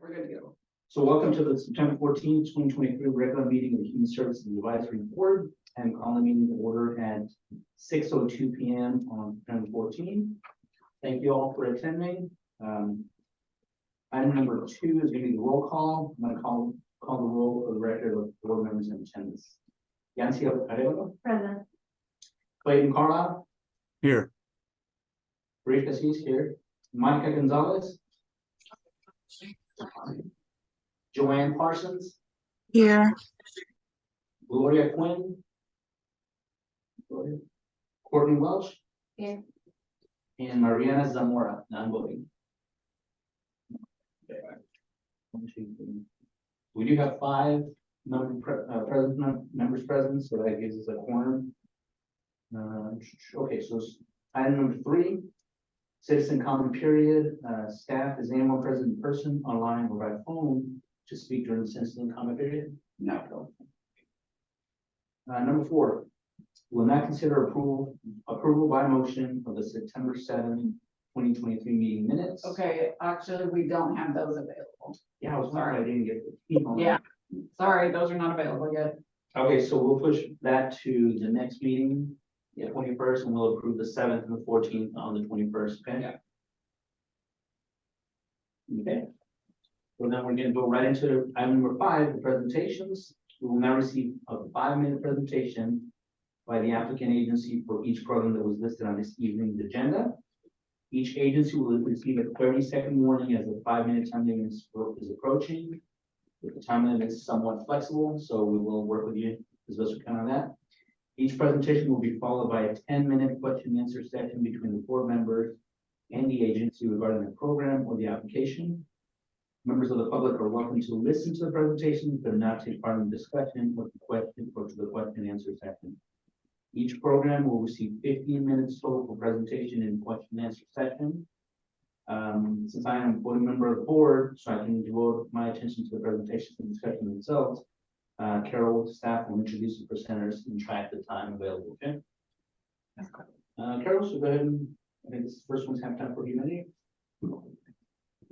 We're good to go. So welcome to the September 14th, 2023 regular meeting of the Human Services Advisory Board, and call the meeting to order at 6:02 p.m. on September 14th. Thank you all for attending. Item number 2 is going to be the roll call. I'm going to call the roll for the record of board members in attendance. Yancy Arevalo. Present. Clayton Carlisle. Here. Rick Assis here. Monica Gonzalez. Joanne Parsons. Here. Gloria Quinn. Courtney Welch. Here. And Mariana Zamora, non-voting. We do have 5 members present, so that gives us a quorum. Okay, so item number 3, citizen comment period. Staff, is anyone present in person, online, or by phone to speak during the citizen comment period? No. Number 4, will not consider approval by motion of the September 7th, 2023 meeting minutes. Okay, actually, we don't have those available. Yeah, I was sorry I didn't get the key on that. Yeah, sorry, those are not available yet. Okay, so we'll push that to the next meeting, the 21st, and we'll approve the 7th and the 14th on the 21st, okay? Yeah. Okay. So now we're gonna go right into item number 5, the presentations. We will now receive a 5-minute presentation by the applicant agency for each program that was listed on this evening's agenda. Each agency will receive a 30-second warning as the 5-minute time limit is approaching. The time limit is somewhat flexible, so we will work with you as best we can on that. Each presentation will be followed by a 10-minute question and answer session between the board members and the agency regarding the program or the application. Members of the public are welcome to listen to the presentation, but not take part in the discussion or to the question and answer session. Each program will receive 15 minutes total for presentation and question and answer session. Since I am a voting member of the board, so I can devote my attention to the presentations and discussion themselves, Carol, staff will introduce the presenters and track the time available, okay? Carol, so go ahead and, I think this first one's Habitat for Humanity.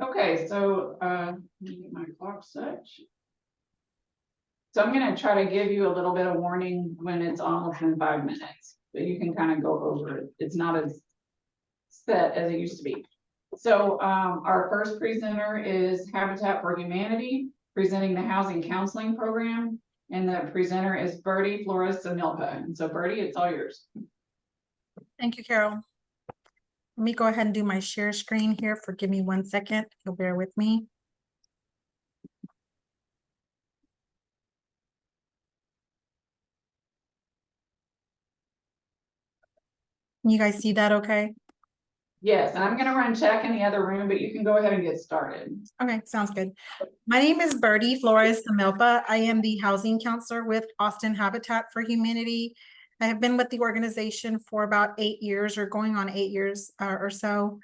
Okay, so, let me get my clock set. So I'm gonna try to give you a little bit of warning when it's almost in 5 minutes, but you can kind of go over it. It's not as set as it used to be. So, our first presenter is Habitat for Humanity, presenting the Housing Counseling Program. And the presenter is Bertie Flores-Zamilpa. And so Bertie, it's all yours. Thank you, Carol. Let me go ahead and do my share screen here. Give me 1 second. You'll bear with me. Can you guys see that okay? Yes, and I'm gonna run check in the other room, but you can go ahead and get started. Okay, sounds good. My name is Bertie Flores-Zamilpa. I am the housing counselor with Austin Habitat for Humanity. I have been with the organization for about 8 years, or going on 8 years or so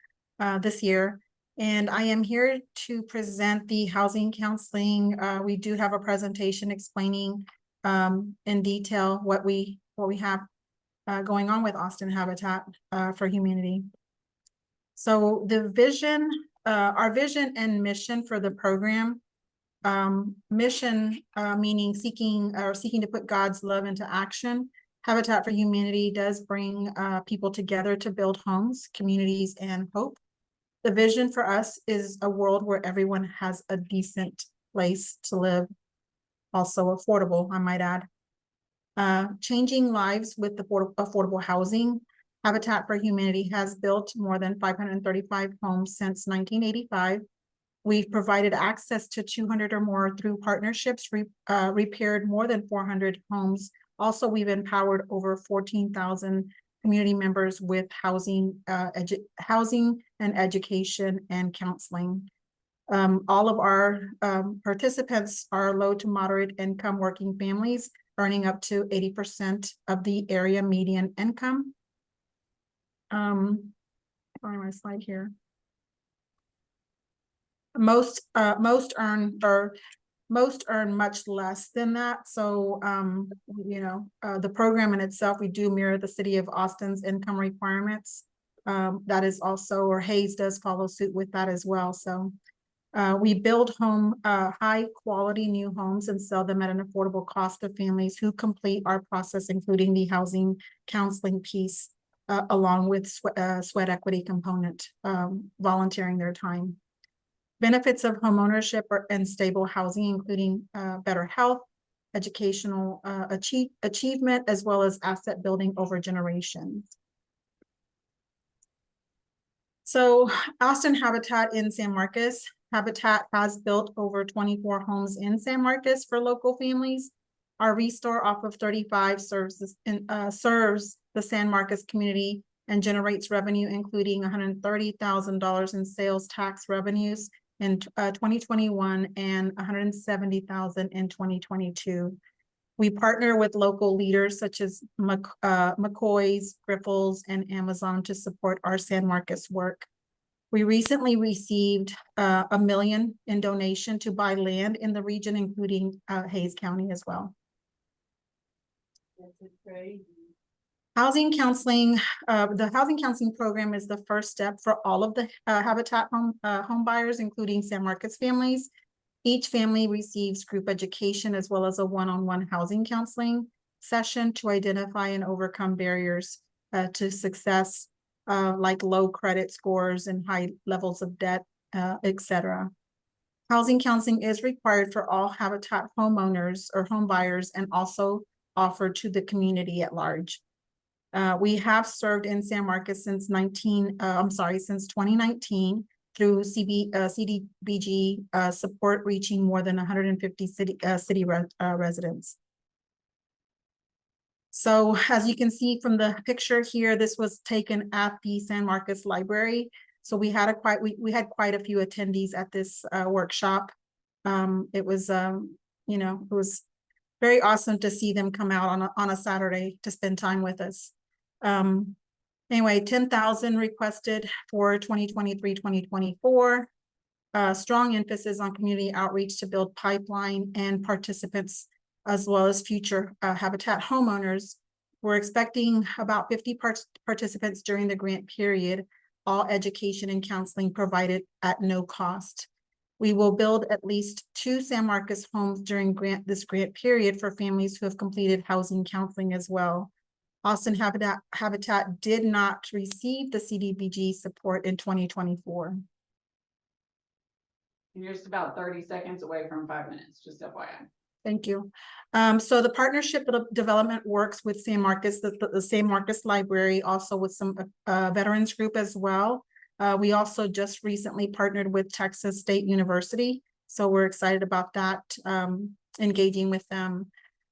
this year. And I am here to present the housing counseling. We do have a presentation explaining in detail what we have going on with Austin Habitat for Humanity. So the vision, our vision and mission for the program, mission meaning seeking to put God's love into action. Habitat for Humanity does bring people together to build homes, communities, and hope. The vision for us is a world where everyone has a decent place to live, also affordable, I might add. Changing lives with affordable housing. Habitat for Humanity has built more than 535 homes since 1985. We've provided access to 200 or more through partnerships, repaired more than 400 homes. Also, we've empowered over 14,000 community members with housing and education and counseling. All of our participants are low to moderate income working families, earning up to 80% of the area median income. Find my slide here. Most earn much less than that. So, the program in itself, we do mirror the city of Austin's income requirements. That is also, or Hayes does follow suit with that as well. So We build high quality new homes and sell them at an affordable cost to families who complete our process, including the housing counseling piece, along with sweat equity component, volunteering their time. Benefits of homeownership and stable housing, including better health, educational achievement, as well as asset building over generations. So Austin Habitat in San Marcos. Habitat has built over 24 homes in San Marcos for local families. Our Restore off of 35 serves the San Marcos community and generates revenue, including $130,000 in sales tax revenues in 2021 and $170,000 in 2022. We partner with local leaders such as McCoy's, Grifols, and Amazon to support our San Marcos work. We recently received $1 million in donation to buy land in the region, including Hays County as well. Housing counseling, the housing counseling program is the first step for all of the Habitat home buyers, including San Marcos families. Each family receives group education as well as a one-on-one housing counseling session to identify and overcome barriers to success, like low credit scores and high levels of debt, etc. Housing counseling is required for all Habitat homeowners or home buyers and also offered to the community at large. We have served in San Marcos since 2019 through CDBG support, reaching more than 150 city residents. So as you can see from the picture here, this was taken at the San Marcos Library. So we had quite a few attendees at this workshop. It was it was very awesome to see them come out on a Saturday to spend time with us. Anyway, 10,000 requested for 2023-2024. Strong emphasis on community outreach to build pipeline and participants, as well as future Habitat homeowners. We're expecting about 50 participants during the grant period, all education and counseling provided at no cost. We will build at least 2 San Marcos homes during this grant period for families who have completed housing counseling as well. Austin Habitat did not receive the CDBG support in 2024. And you're just about 30 seconds away from 5 minutes, just FYI. Thank you. So the partnership development works with San Marcos, the San Marcos Library, also with some veterans group as well. We also just recently partnered with Texas State University. So we're excited about that, engaging with them.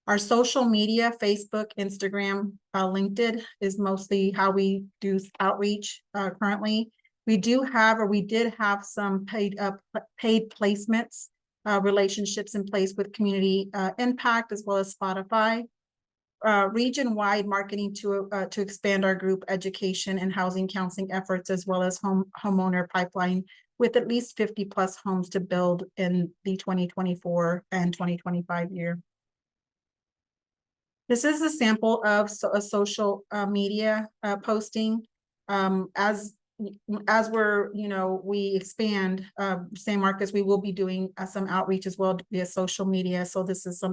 Our social media, Facebook, Instagram, LinkedIn is mostly how we do outreach currently. We did have some paid placements, relationships in place with Community Impact as well as Spotify. Region-wide marketing to expand our group education and housing counseling efforts, as well as homeowner pipeline with at least 50 plus homes to build in the 2024 and 2025 year. This is a sample of a social media posting. As we expand San Marcos, we will be doing some outreach as well via social media. So this is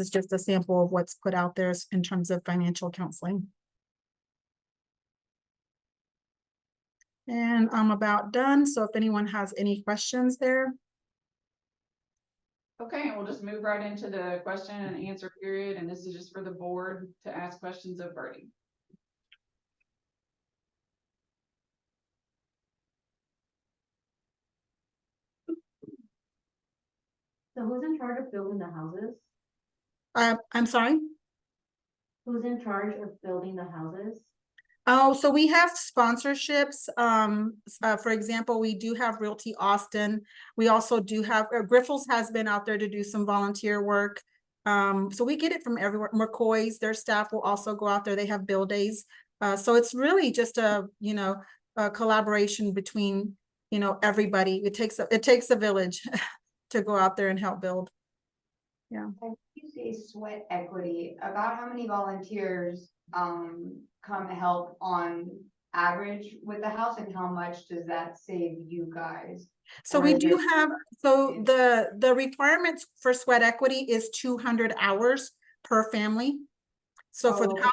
just a sample of what's put out there in terms of financial counseling. And I'm about done. So if anyone has any questions there. Okay, we'll just move right into the question and answer period. And this is just for the board to ask questions of Birdie. So who's in charge of building the houses? I'm sorry? Who's in charge of building the houses? Oh, so we have sponsorships. For example, we do have Realty Austin. We also do have, Grifols has been out there to do some volunteer work. So we get it from everywhere. McCoy's, their staff will also go out there. They have build days. So it's really just a collaboration between, everybody. It takes a village to go out there and help build. Yeah. You say sweat equity, about how many volunteers come help on average with the house, and how much does that save you guys? So Or we is do it- have, so the requirements for sweat equity is 200 hours per family. So for Oh, the okay.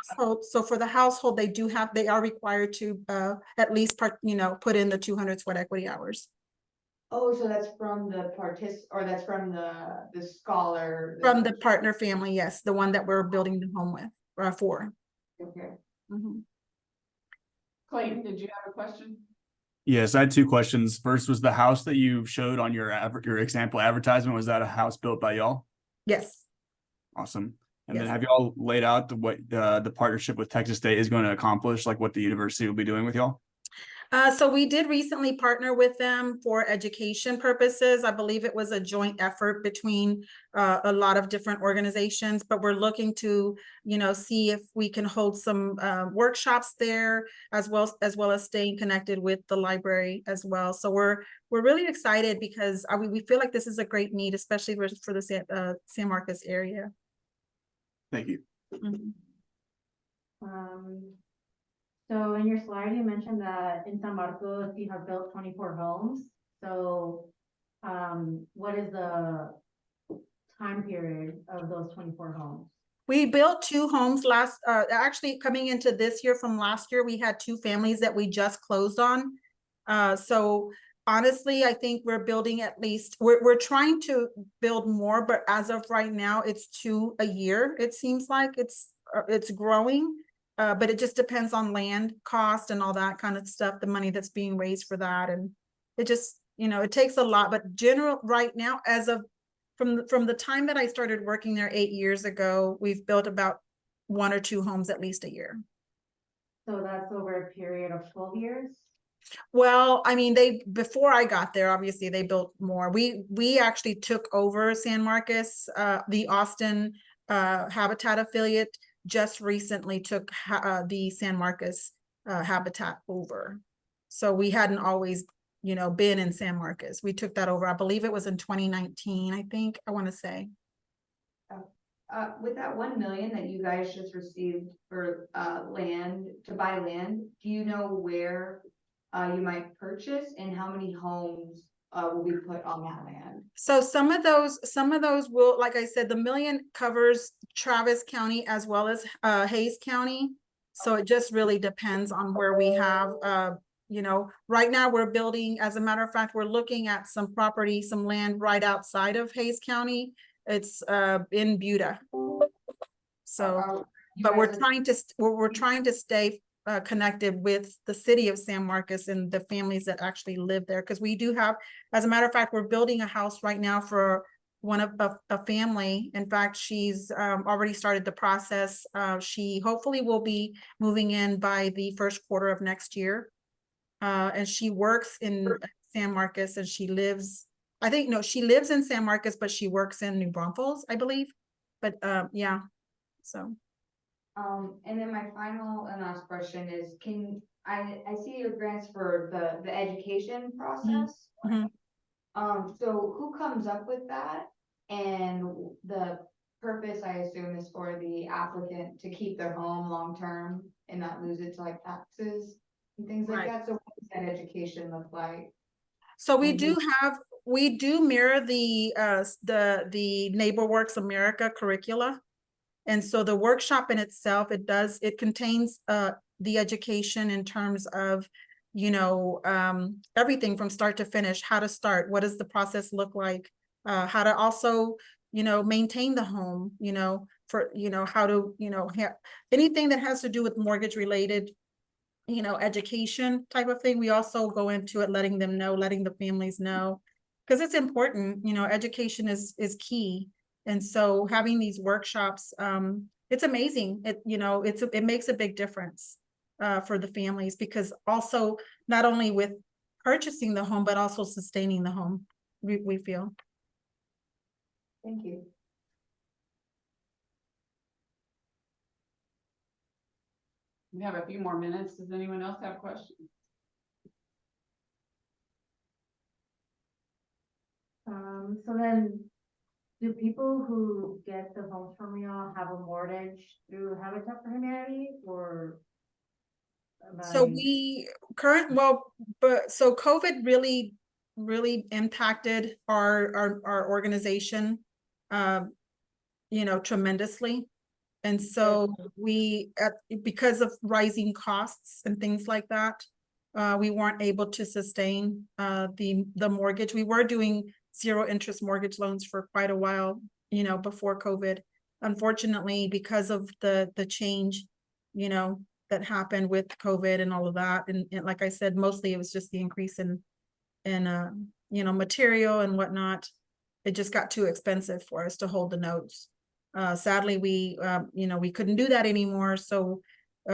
household, they are required to at least put in the 200 sweat equity hours. Oh, so that's from the that's from the scholar. From the partner family, yes, the one that we're building the home with, or for. Okay. Mhm. Clayton, did you have a question? Yes, I had two questions. First, was the house that you showed on your your example advertisement, was that a house built by y'all? Yes. Awesome. And then Yes. have y'all laid out what the partnership with Texas State is going to accomplish, like what the university will be doing with y'all? So we did recently partner with them for education purposes. I believe it was a joint effort between a lot of different organizations, but we're looking to, see if we can hold some workshops there as well as staying connected with the library as well. So we're really excited because we feel like this is a great need, especially for the San Marcos area. Thank you. Mhm. So in your slide, you mentioned that in San Marcos, you have built 24 homes. So, what is the time period of those 24 homes? We built 2 homes actually coming into this year from last year, we had 2 families that we just closed on. So honestly, I think we're building at least, we're trying to build more, but as of right now, it's 2 a year. It seems like it's growing. But it just depends on land cost and all that kind of stuff, the money that's being raised for that. And it just, it takes a lot, but right now, as of from the time that I started working there 8 years ago, we've built about 1 or 2 homes at least a year. So that's over a period of 12 years? Well, I mean, before I got there, obviously they built more. We actually took over San Marcos, the Austin Habitat affiliate just recently took the San Marcos Habitat over. So we hadn't always, been in San Marcos. We took that over. I believe it was in 2019, I want to say. With that 1 million that you guys just received for to buy land, do you know where you might purchase and how many homes will be put on that land? So some of those will, like I said, the million covers Travis County as well as Hayes County. So it just really depends on where we have, right now we're building, as a matter of fact, we're looking at some property, some land right outside of Hayes County. It's in Buda. So, but we're trying to stay connected with the city of San Marcos and the families that actually live there, because we do have, as a matter of fact, we're building a house right now for one of a family. In fact, she's already started the process. She hopefully will be moving in by the first quarter of next year. And she works in San Marcos, and she lives in San Marcos, but she works in New Braunfels, I believe. But yeah, so. And then my final and last question is, I see your grants for the education process. Mhm. So who comes up with that? And the purpose, I assume, is for the applicant to keep their home long-term and not lose it to like taxes and things like Right. that. So what does that education look like? So we Mhm. do mirror the NeighborWorks America curricula. And so the workshop in itself, it contains the education in terms of, everything from start to finish, how to start, what does the process look like, how to also, maintain the home, how to, anything that has to do with mortgage related, education type of thing. We also go into it, letting the families know, because it's important, education is key. And so having these workshops, it's amazing. It makes a big difference for the families, because also not only with purchasing the home, but also sustaining the home, we feel. Thank you. We have a few more minutes. Does anyone else have questions? So then, do people who get the homes from y'all have a mortgage through Habitat for Humanity, or? So by- so COVID really impacted our organization, tremendously. And so because of rising costs and things like that, we weren't able to sustain the mortgage. We were doing zero interest mortgage loans for quite a while, before COVID. Unfortunately, because of the change, that happened with COVID and all of that. And like I said, mostly it was just the increase in material and whatnot. It just got too expensive for us to hold the notes. Sadly, we couldn't do that anymore. So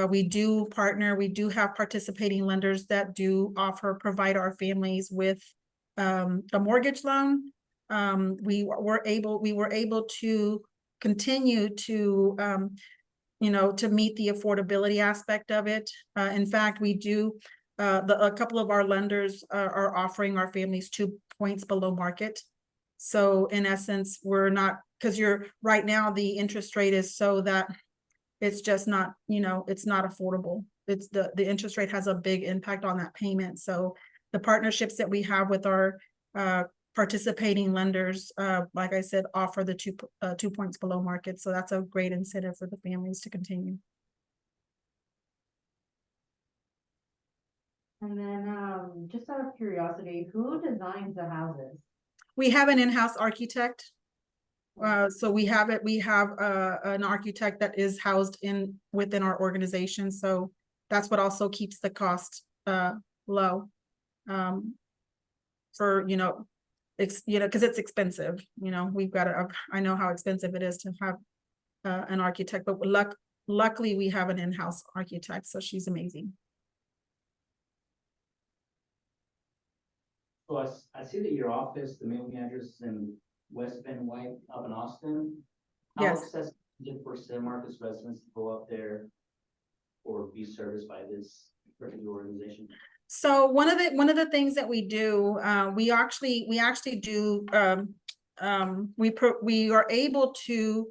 we do partner, we do have participating lenders that do provide our families with a mortgage loan. We were able to continue to to meet the affordability aspect of it. In fact, we do, a couple of our lenders are offering our families 2 points below market. So in essence, we're not, because right now the interest rate is so that it's just not, it's not affordable. It's the interest rate has a big impact on that payment. So the partnerships that we have with our participating lenders, like I said, offer the 2 points below market. So that's a great incentive for the families to continue. And then, just out of curiosity, who designs the houses? We have an in-house architect. So we have an architect that is housed within our organization. So that's what also keeps the cost low. For because it's expensive. We've got I know how expensive it is to have an architect, but luckily we have an in-house architect, so she's amazing. So I see that your office, the mailing address is in West Van White up in Austin. How Yes. accessible is it for San Marcos residents to go up there or be serviced by this particular organization? So one of the things that we do, we actually do, we are able to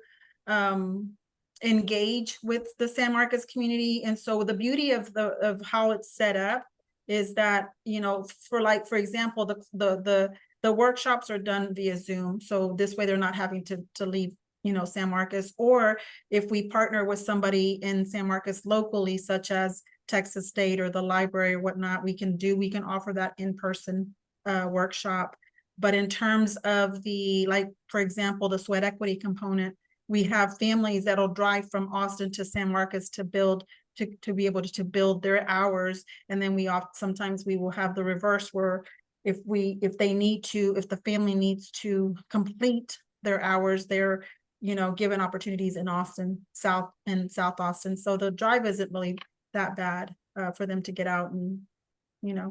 engage with the San Marcos community. And so the beauty of how it's set up is that, for example, the workshops are done via Zoom. So this way they're not having to leave, San Marcos. Or if we partner with somebody in San Marcos locally, such as Texas State or the library or whatnot, we can offer that in-person workshop. But in terms of for example, the sweat equity component, we have families that'll drive from Austin to San Marcos to be able to build their hours. And then sometimes we will have the reverse, where if the family needs to complete their hours, they're given opportunities in Austin, South Austin. So the drive isn't really that bad for them to get out and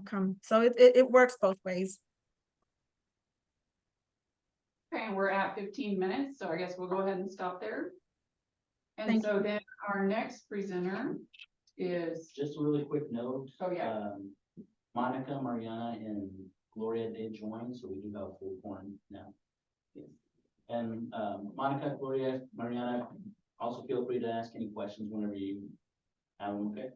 come. So it works both ways. Okay, and we're at 15 minutes, so I guess we'll go ahead and stop there. And Thank so then our next presenter is, Just a really quick note. oh yeah, Monica, Mariana, and Gloria did join, so we do have a full quorum now. And Monica, Gloria, Mariana, also feel free to ask any questions whenever you have them, okay?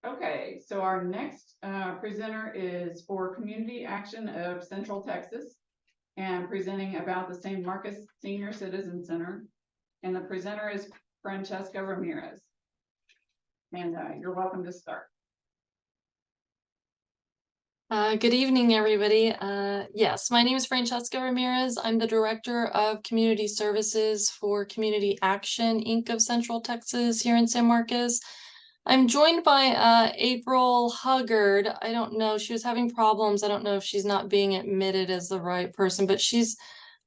okay, so our next presenter is for Community Action of Central Texas and presenting about the San Marcos Senior Citizen Center. And the presenter is Francesca Ramirez. And you're welcome to start. Good evening, everybody. Yes, my name is Francesca Ramirez. I'm the Director of Community Services for Community Action, Inc. of Central Texas here in San Marcos. I'm joined by April Huggard. I don't know, she was having problems. I don't know if she's not being admitted as the right person, but she's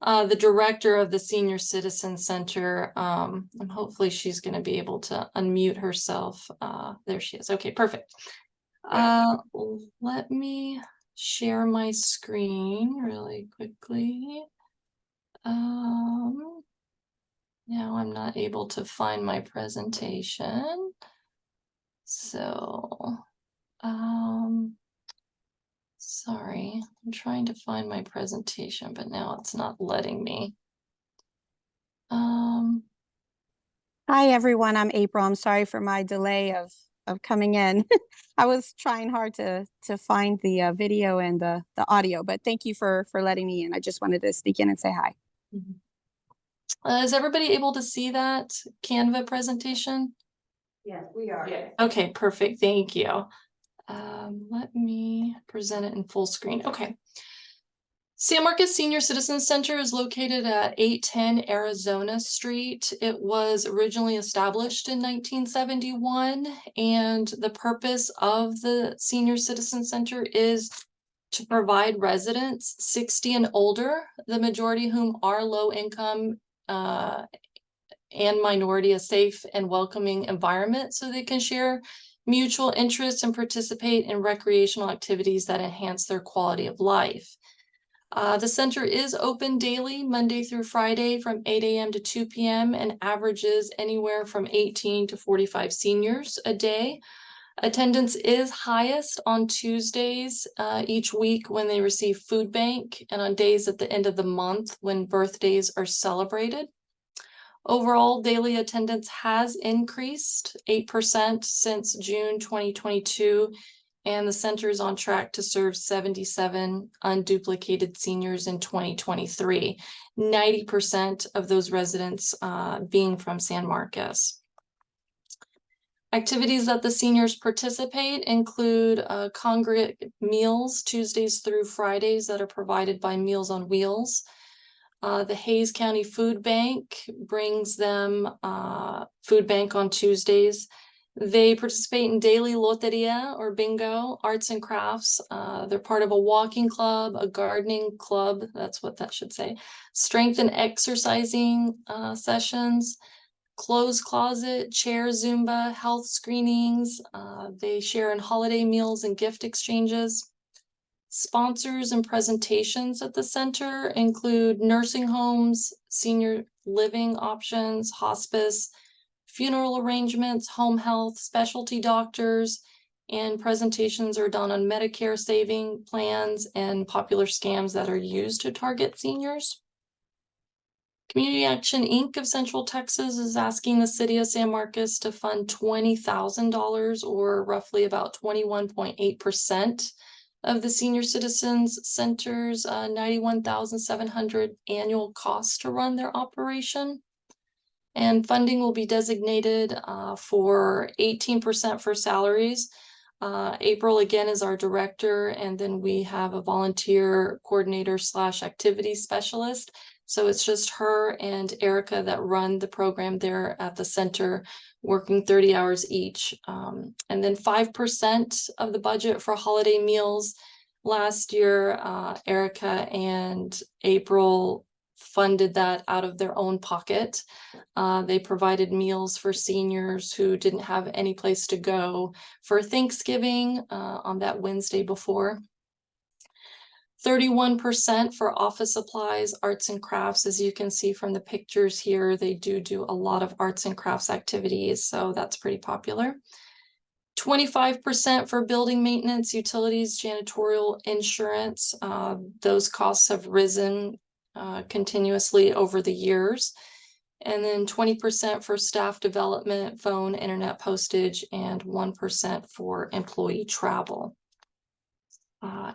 the Director of the Senior Citizen Center. And hopefully she's going to be able to unmute herself. There she is. Okay, perfect. Let me share my screen really quickly. Now I'm not able to find my presentation. So, sorry, I'm trying to find my presentation, but now it's not letting me. Hi, everyone. I'm April. I'm sorry for my delay of coming in. I was trying hard to find the video and the audio, but thank you for letting me in. I just wanted to sneak in and say hi. Is everybody able to see that Canva presentation? Yes, we are. Yeah. Okay, perfect. Thank you. Let me present it in full screen. Okay. San Marcos Senior Citizens Center is located at 810 Arizona Street. It was originally established in 1971, and the purpose of the Senior Citizen Center is to provide residents 60 and older, the majority of whom are low income and minority, a safe and welcoming environment so they can share mutual interests and participate in recreational activities that enhance their quality of life. The center is open daily, Monday through Friday from 8 a.m. to 2 p.m. and averages anywhere from 18 to 45 seniors a day. Attendance is highest on Tuesdays each week when they receive food bank and on days at the end of the month when birthdays are celebrated. Overall, daily attendance has increased 8% since June 2022, and the center is on track to serve 77 unduplicated seniors in 2023, 90% of those residents being from San Marcos. Activities that the seniors participate include congregate meals Tuesdays through Fridays that are provided by Meals on Wheels. The Hays County Food Bank brings them food bank on Tuesdays. They participate in daily loteria or bingo, arts and crafts. They're part of a walking club, a gardening club, that's what that should say, strength and exercising sessions, clothes closet, chair Zumba, health screenings. They share in holiday meals and gift exchanges. Sponsors and presentations at the center include nursing homes, senior living options, hospice, funeral arrangements, home health, specialty doctors, and presentations are done on Medicare saving plans and popular scams that are used to target seniors. Community Action Inc. of Central Texas is asking the city of San Marcos to fund $20,000 or roughly about 21.8% of the Senior Citizens Center's $91,700 annual cost to run their operation. And funding will be designated for 18% for salaries. April again is our director, and then we have a volunteer coordinator / activity specialist. So it's just her and Erica that run the program there at the center, working 30 hours each. And then 5% of the budget for holiday meals. Last year, Erica and April funded that out of their own pocket. They provided meals for seniors who didn't have any place to go for Thanksgiving on that Wednesday before. 31% for office supplies, arts and crafts. As you can see from the pictures here, they do a lot of arts and crafts activities, so that's pretty popular. 25% for building maintenance, utilities, janitorial, insurance. Those costs have risen continuously over the years. And then 20% for staff development, phone, internet postage, and 1% for employee travel.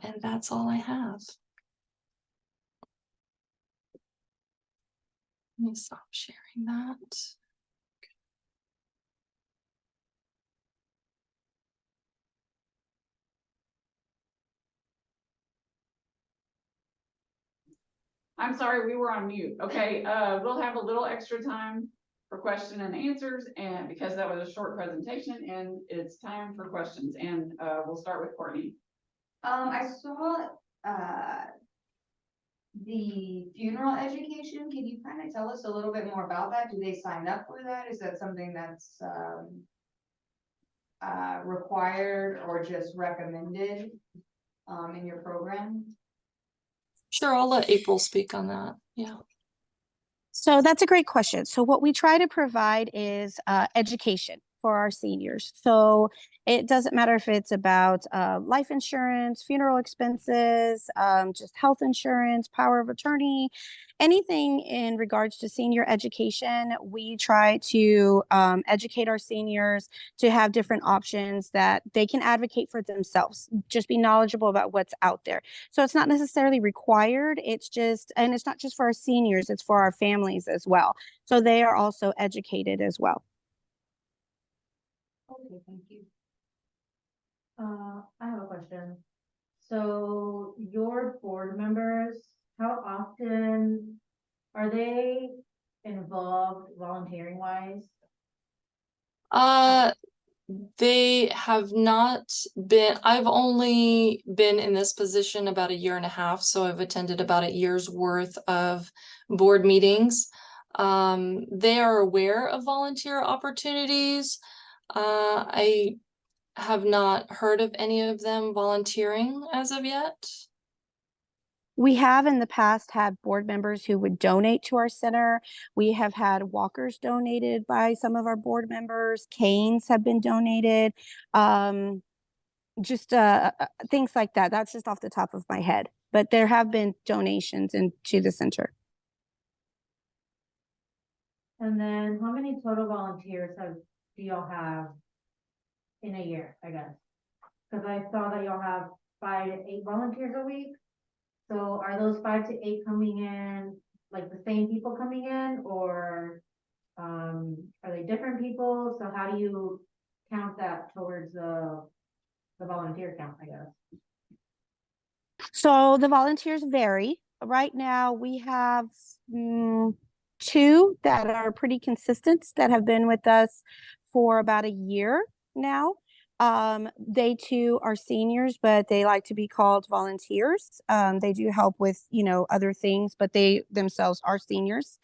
And that's all I have. Let me stop sharing that. I'm sorry, we were on mute. Okay, we'll have a little extra time for question and answers, and because that was a short presentation, and it's time for questions, and we'll start with Courtney. I saw, the funeral education. Can you kind of tell us a little bit more about that? Do they sign up for that? Is that something that's, required or just recommended, in your program? Sure, I'll let April speak on that. Yeah. So that's a great question. So what we try to provide is education. for our seniors. So it doesn't matter if it's about life insurance, funeral expenses, just health insurance, power of attorney, anything in regards to senior education. We try to educate our seniors to have different options that they can advocate for themselves, just be knowledgeable about what's out there. So it's not necessarily required. It's just, and it's not just for our seniors, it's for our families as well. So they are also educated as well. Okay, thank you. I have a question. So your board members, how often are they involved volunteering wise? They have not been, I've only been in this position about 1.5 years, so I've attended about a year's worth of board meetings. They are aware of volunteer opportunities. I have not heard of any of them volunteering as of yet. We have in the past had board members who would donate to our center. We have had walkers donated by some of our board members. Canes have been donated. Just things like that. That's just off the top of my head. But there have been donations into the center. And then how many total volunteers do y'all have in a year, I guess? Because I saw that y'all have 5 to 8 volunteers a week. So are those 5 to 8 coming in, like the same people coming in, or are they different people? So how do you count that towards the volunteer count, I guess? So the volunteers vary. Right now we have 2 that are pretty consistent that have been with us for about a year now. They too are seniors, but they like to be called volunteers. They do help with, other things, but they themselves are seniors.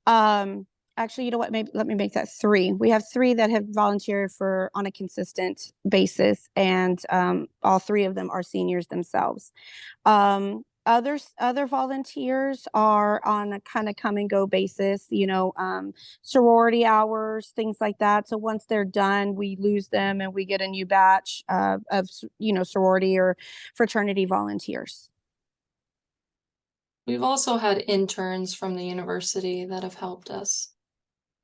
Actually, you know what? Maybe let me make that 3. We have 3 that have volunteered on a consistent basis, and all 3 of them are seniors themselves. Other volunteers are on a kind of come and go basis, sorority hours, things like that. So once they're done, we lose them and we get a new batch of sorority or fraternity volunteers. We've also had interns from the university that have helped us.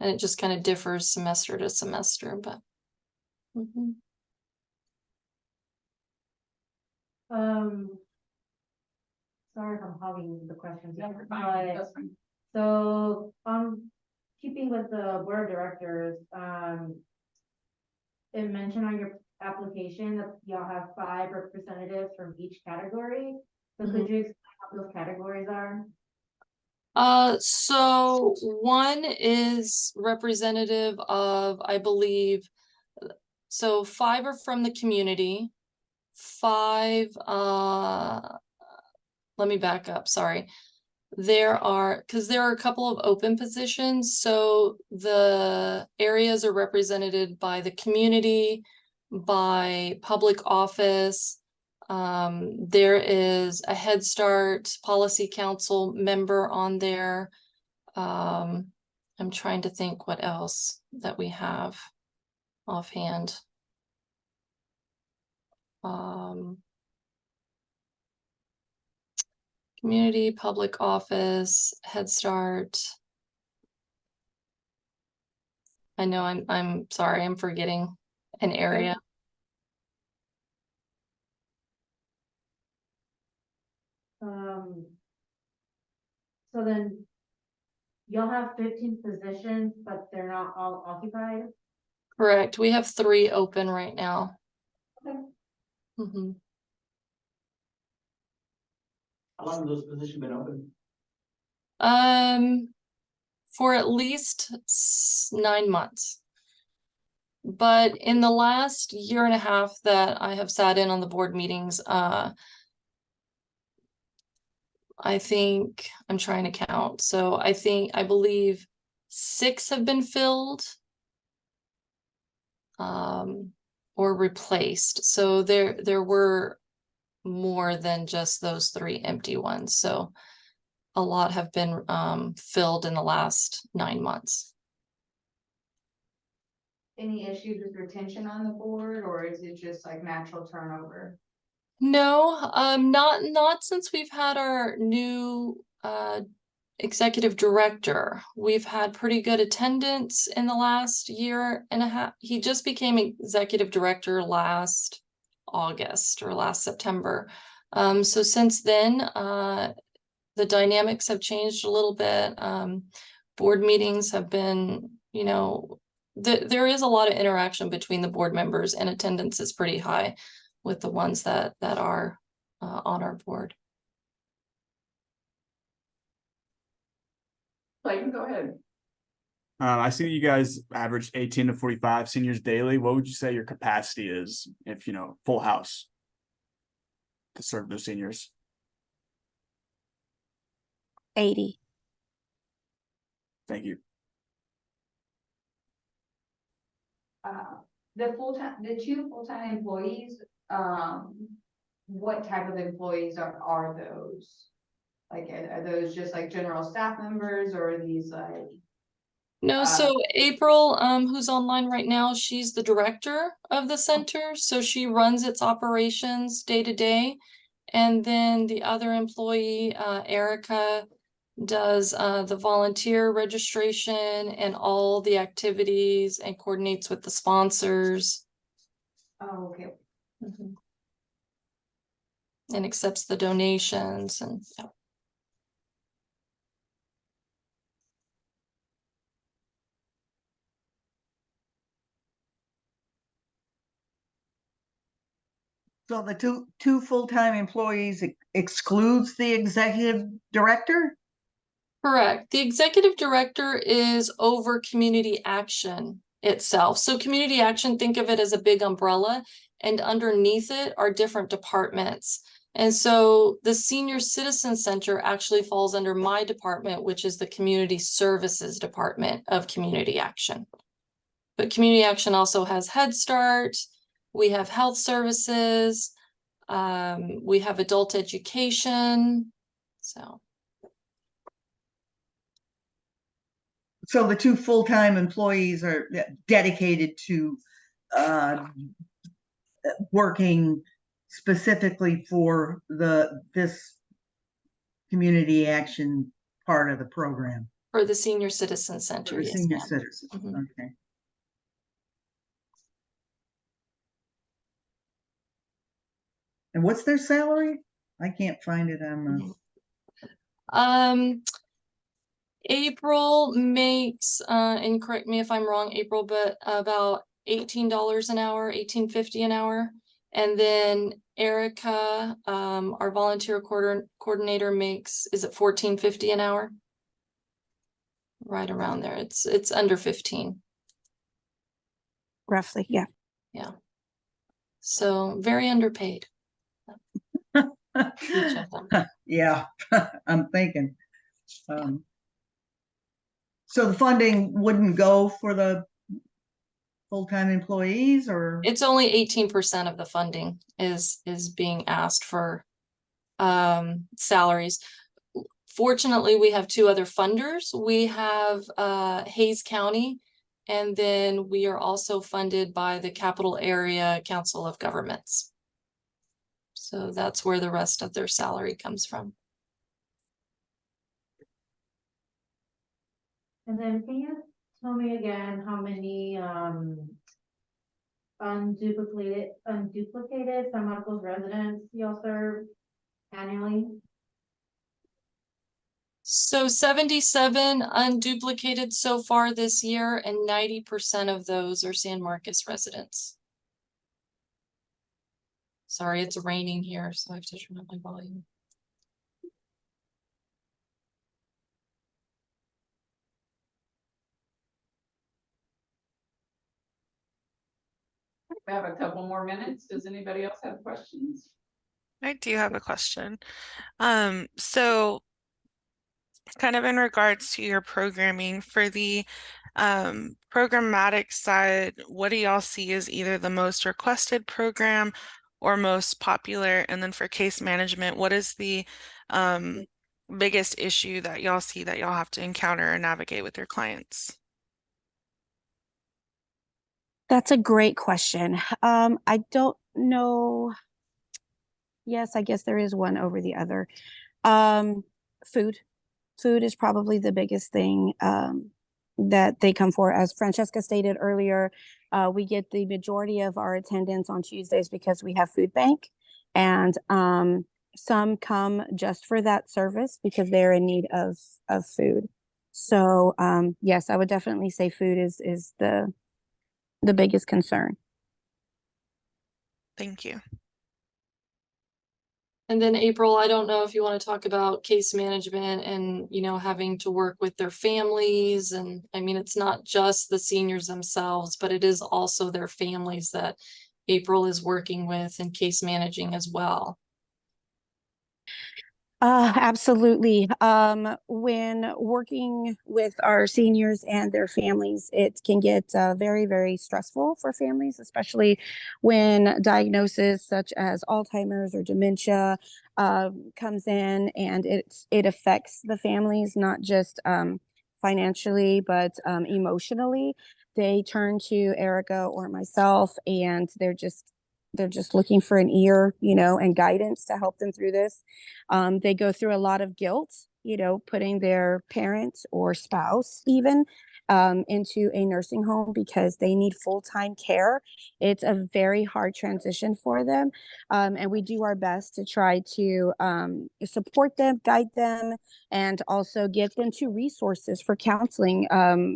And it just kind of differs semester to semester, but. Sorry if I'm hogging the questions. Yeah, here, fine, but that's fine. so keeping with the board of directors, it mentioned on your application that y'all have 5 representatives from each category. So could you explain what those categories are? So one is representative of, I believe, so 5 are from the community, 5, let me back up, sorry. Because there are a couple of open positions, so the areas are represented by the community, by public office. There is a Head Start Policy Council member on there. I'm trying to think what else that we have offhand. Community, public office, Head Start. I know I'm sorry, I'm forgetting an area. So then y'all have 15 positions, but they're not all occupied? Correct. We have 3 open right now. Okay. How long have those positions been open? For at least 9 months. But in the last 1.5 years that I have sat in on the board meetings, I think I'm trying to count. So I believe 6 have been filled. Or replaced. So there were more than just those 3 empty ones. So a lot have been filled in the last 9 months. any issues with retention on the board, or is it just like natural turnover? No, not since we've had our new executive director. We've had pretty good attendance in the last year and a half. He just became executive director last August or last September. So since then, the dynamics have changed a little bit. Board meetings have been, there is a lot of interaction between the board members, and attendance is pretty high with the ones that are on our board. Clayton, go ahead. I see that you guys average 18 to 45 seniors daily. What would you say your capacity is if, full house to serve those seniors? 80. Thank you. The two full-time employees, what type of employees are those? Like, are those just like general staff members, or are these like? No, so April, who's online right now, she's the director of the center, so she runs its operations day to day. And then the other employee, Erica, does the volunteer registration and all the activities and coordinates with the sponsors. Oh, okay. And accepts the donations and yeah. So the two full-time employees excludes the executive director? Correct. The executive director is over community action itself. So community action, think of it as a big umbrella, and underneath it are different departments. And so the Senior Citizen Center actually falls under my department, which is the Community Services Department of Community Action. But Community Action also has Head Start, we have health services, we have adult education, so. So the two full-time employees are dedicated to working specifically for this community action part of the program. For the Senior Citizen Center, For yes, senior ma'am. citizens, Mhm. okay. And what's their salary? I can't find it on the. April makes, and correct me if I'm wrong, April, but about $18 an hour, $18.50 an hour. And then Erica, our volunteer coordinator makes, is it $14.50 an hour? Right around there. It's under 15. Roughly, yeah. Yeah. So very underpaid. Each of them. Yeah, I'm thinking. So the funding wouldn't go for the full-time employees, or? It's only 18% of the funding is being asked for salaries. Fortunately, we have two other funders. We have Hayes County, and then we are also funded by the Capital Area Council of Governments. So that's where the rest of their salary comes from. And then can you tell me again how many unduplicated San Marcos residents y'all serve annually? So 77 unduplicated so far this year, and 90% of those are San Marcos residents. Sorry, it's raining here, so I have to turn up my volume. We have a couple more minutes. Does anybody else have questions? I do have a question. So kind of in regards to your programming for the programmatic side, what do y'all see as either the most requested program or most popular? And then for case management, what is the biggest issue that y'all see that y'all have to encounter or navigate with your clients? That's a great question. I don't know. Yes, I guess there is one over the other. Food. Food is probably the biggest thing that they come for. As Francesca stated earlier, we get the majority of our attendance on Tuesdays because we have food bank, and some come just for that service because they're in need of food. So yes, I would definitely say food is the biggest concern. Thank you. And then April, I don't know if you want to talk about case management and, you know, having to work with their families. And I mean, it's not just the seniors themselves, but it is also their families that April is working with and case managing as well. Absolutely. When working with our seniors and their families, it can get very, very stressful for families, especially when diagnoses such as Alzheimer's or dementia comes in, and it affects the families, not just financially, but emotionally. They turn to Erica or myself, and they're just looking for an ear, you know, and guidance to help them through this. They go through a lot of guilt, you know, putting their parent or spouse even into a nursing home because they need full-time care. It's a very hard transition for them. And we do our best to try to support them, guide them, and also get them to resources for counseling.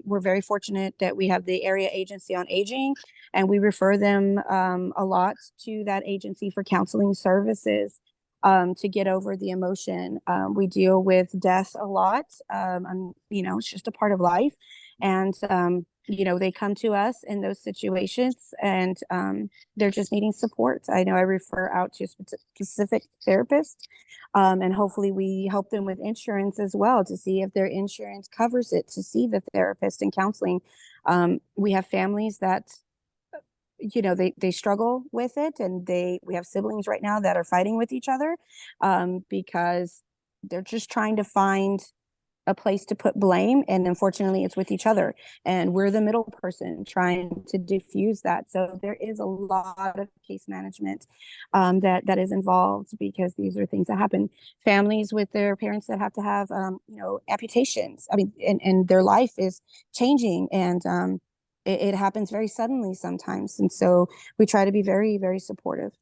We're very fortunate that we have the Area Agency on Aging, and we refer them a lot to that agency for counseling services to get over the emotion. We deal with death a lot. You know, it's just a part of life. And, you know, they come to us in those situations, and they're just needing support. I know I refer out to specific therapists, and hopefully we help them with insurance as well to see if their insurance covers it to see the therapist and counseling. We have families that, you know, they struggle with it, and we have siblings right now that are fighting with each other because they're just trying to find a place to put blame, and unfortunately it's with each other, and we're the middle person trying to diffuse that. So there is a lot of case management that is involved because these are things that happen. Families with their parents that have to have you know, amputations, I mean, and their life is changing, and it happens very suddenly sometimes, and so we try to be very, very supportive.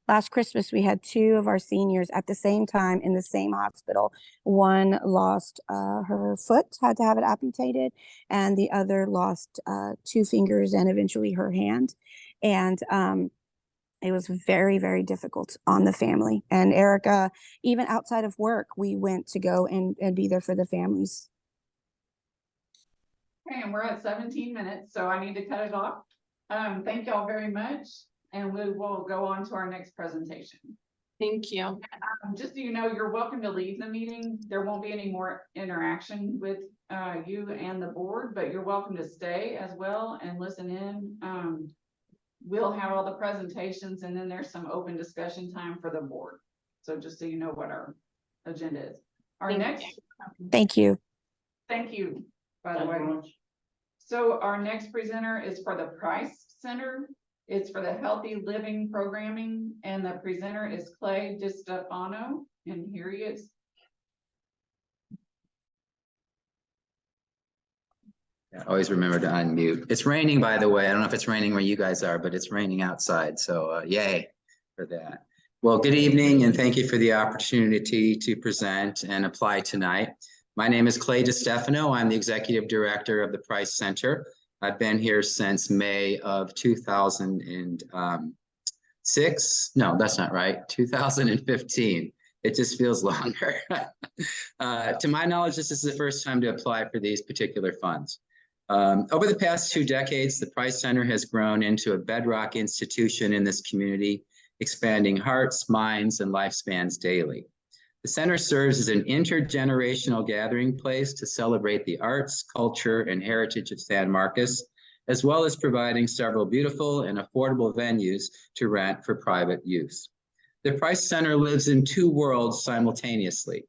Last Christmas, we had 2 of our seniors at the same time in the same hospital. One lost her foot, had to have it amputated, and the other lost 2 fingers and eventually her hand. And it was very, very difficult on the family. And Erica, even outside of work, we went to go and be there for the families. Okay, and we're at 17 minutes, so I need to cut it off. Thank y'all very much, and we will go on to our next presentation. Thank you. Just so you know, you're welcome to leave the meeting. There won't be any more interaction with you and the board, but you're welcome to stay as well and listen in. We'll have all the presentations, and then there's some open discussion time for the board. So just so you know what our agenda is. Our next. Thank you. Thank you, by the way. So our next presenter is for the Price Center. It's for the Healthy Living Programming, and the presenter is Clay DiStefano, and here he is. Always remember to unmute. It's raining, by the way. I don't know if it's raining where you guys are, but it's raining outside. So yay for that. Well, good evening, and thank you for the opportunity to present and apply tonight. My name is Clay DiStefano. I'm the Executive Director of the Price Center. I've been here since May of 2006. No, that's not right. 2015. It just feels longer. To my knowledge, this is the first time to apply for these particular funds. Over the past 2 decades, the Price Center has grown into a bedrock institution in this community, expanding hearts, minds, and lifespans daily. The center serves as an intergenerational gathering place to celebrate the arts, culture, and heritage of San Marcos, as well as providing several beautiful and affordable venues to rent for private use. The Price Center lives in 2 worlds simultaneously.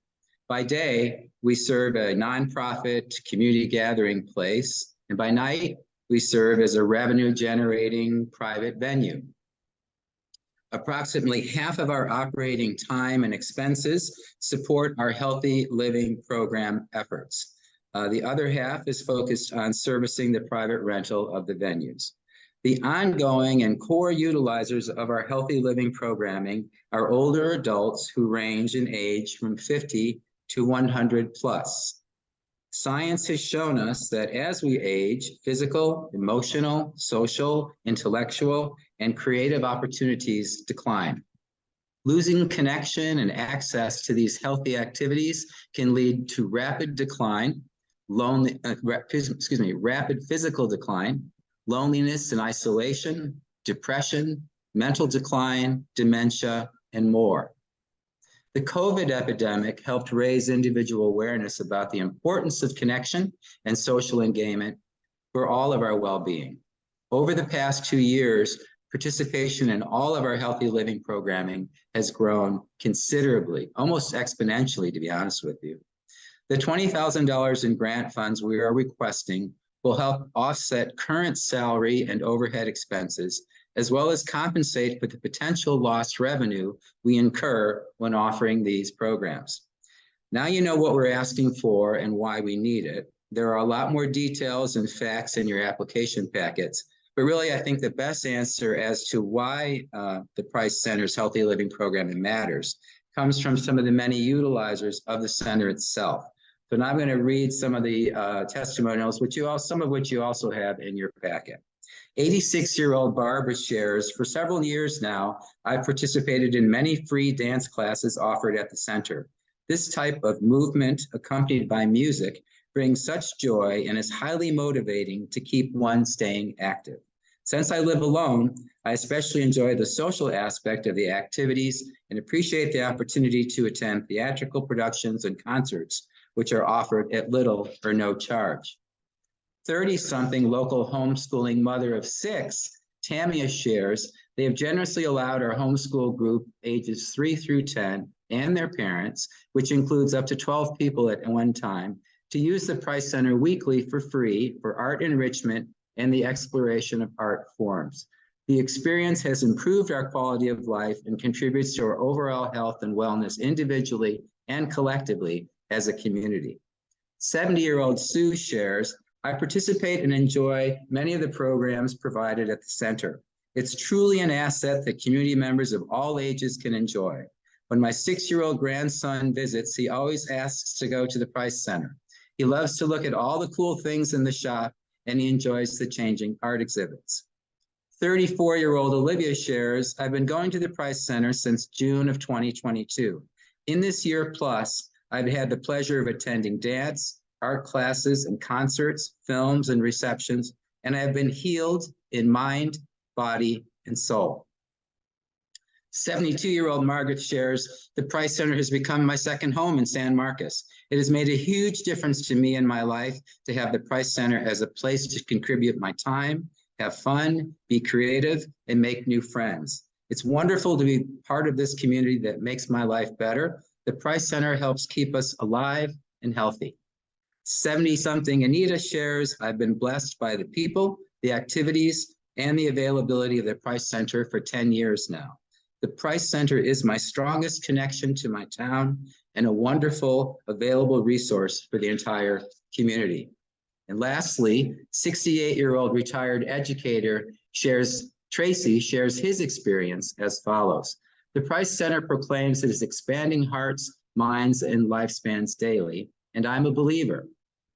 By day, we serve a nonprofit community gathering place, and by night, We serve as a revenue-generating private venue. Approximately half of our operating time and expenses support our healthy living program efforts. The other half is focused on servicing the private rental of the venues. The ongoing and core utilizers of our healthy living programming are older adults who range in age from 50 to 100 plus. Science has shown us that as we age, physical, emotional, social, intellectual, and creative opportunities decline. Losing connection and access to these healthy activities can lead to rapid decline, rapid physical decline, loneliness and isolation, depression, mental decline, dementia, and more. The COVID epidemic helped raise individual awareness about the importance of connection and social engagement for all of our well-being. Over the past 2 years, participation in all of our healthy living programming has grown considerably, almost exponentially, to be honest with you. The $20,000 in grant funds we are requesting will help offset current salary and overhead expenses, as well as compensate for the potential lost revenue we incur when offering these programs. Now you know what we're asking for and why we need it. There are a lot more details and facts in your application packets, but really I think the best answer as to why the Price Center's Healthy Living Programming matters comes from some of the many utilizers of the center itself. So now I'm going to read some of the testimonials, some of which you also have in your packet. 86-year-old Barbara shares, for several years now, I've participated in many free dance classes offered at the center. This type of movement, accompanied by music, brings such joy and is highly motivating to keep one staying active. Since I live alone, I especially enjoy the social aspect of the activities and appreciate the opportunity to attend theatrical productions and concerts, which are offered at little or no charge. 30-something local homeschooling mother of 6, Tamia shares, they have generously allowed our homeschool group ages 3 through 10 and their parents, which includes up to 12 people at one time, to use the Price Center weekly for free for art enrichment and the exploration of art forms. The experience has improved our quality of life and contributes to our overall health and wellness individually and collectively as a community. 70-year-old Sue shares, I participate and enjoy many of the programs provided at the center. It's truly an asset that community members of all ages can enjoy. When my 6-year-old grandson visits, he always asks to go to the Price Center. He loves to look at all the cool things in the shop, and he enjoys the changing art exhibits. 34-year-old Olivia shares, I've been going to the Price Center since June of 2022. In this year plus, I've had the pleasure of attending dance, art classes and concerts, films and receptions, and I have been healed in mind, body, and soul. 72-year-old Margaret shares, the Price Center has become my second home in San Marcos. It has made a huge difference to me in my life to have the Price Center as a place to contribute my time, have fun, be creative, and make new friends. It's wonderful to be part of this community that makes my life better. The Price Center helps keep us alive and healthy. 70-something Anita shares, I've been blessed by the people, the activities, and the availability of the Price Center for 10 years now. The Price Center is my strongest connection to my town and a wonderful available resource for the entire community. And lastly, 68-year-old retired educator Tracy shares his experience as follows. The Price Center proclaims it is expanding hearts, minds, and lifespans daily, and I'm a believer.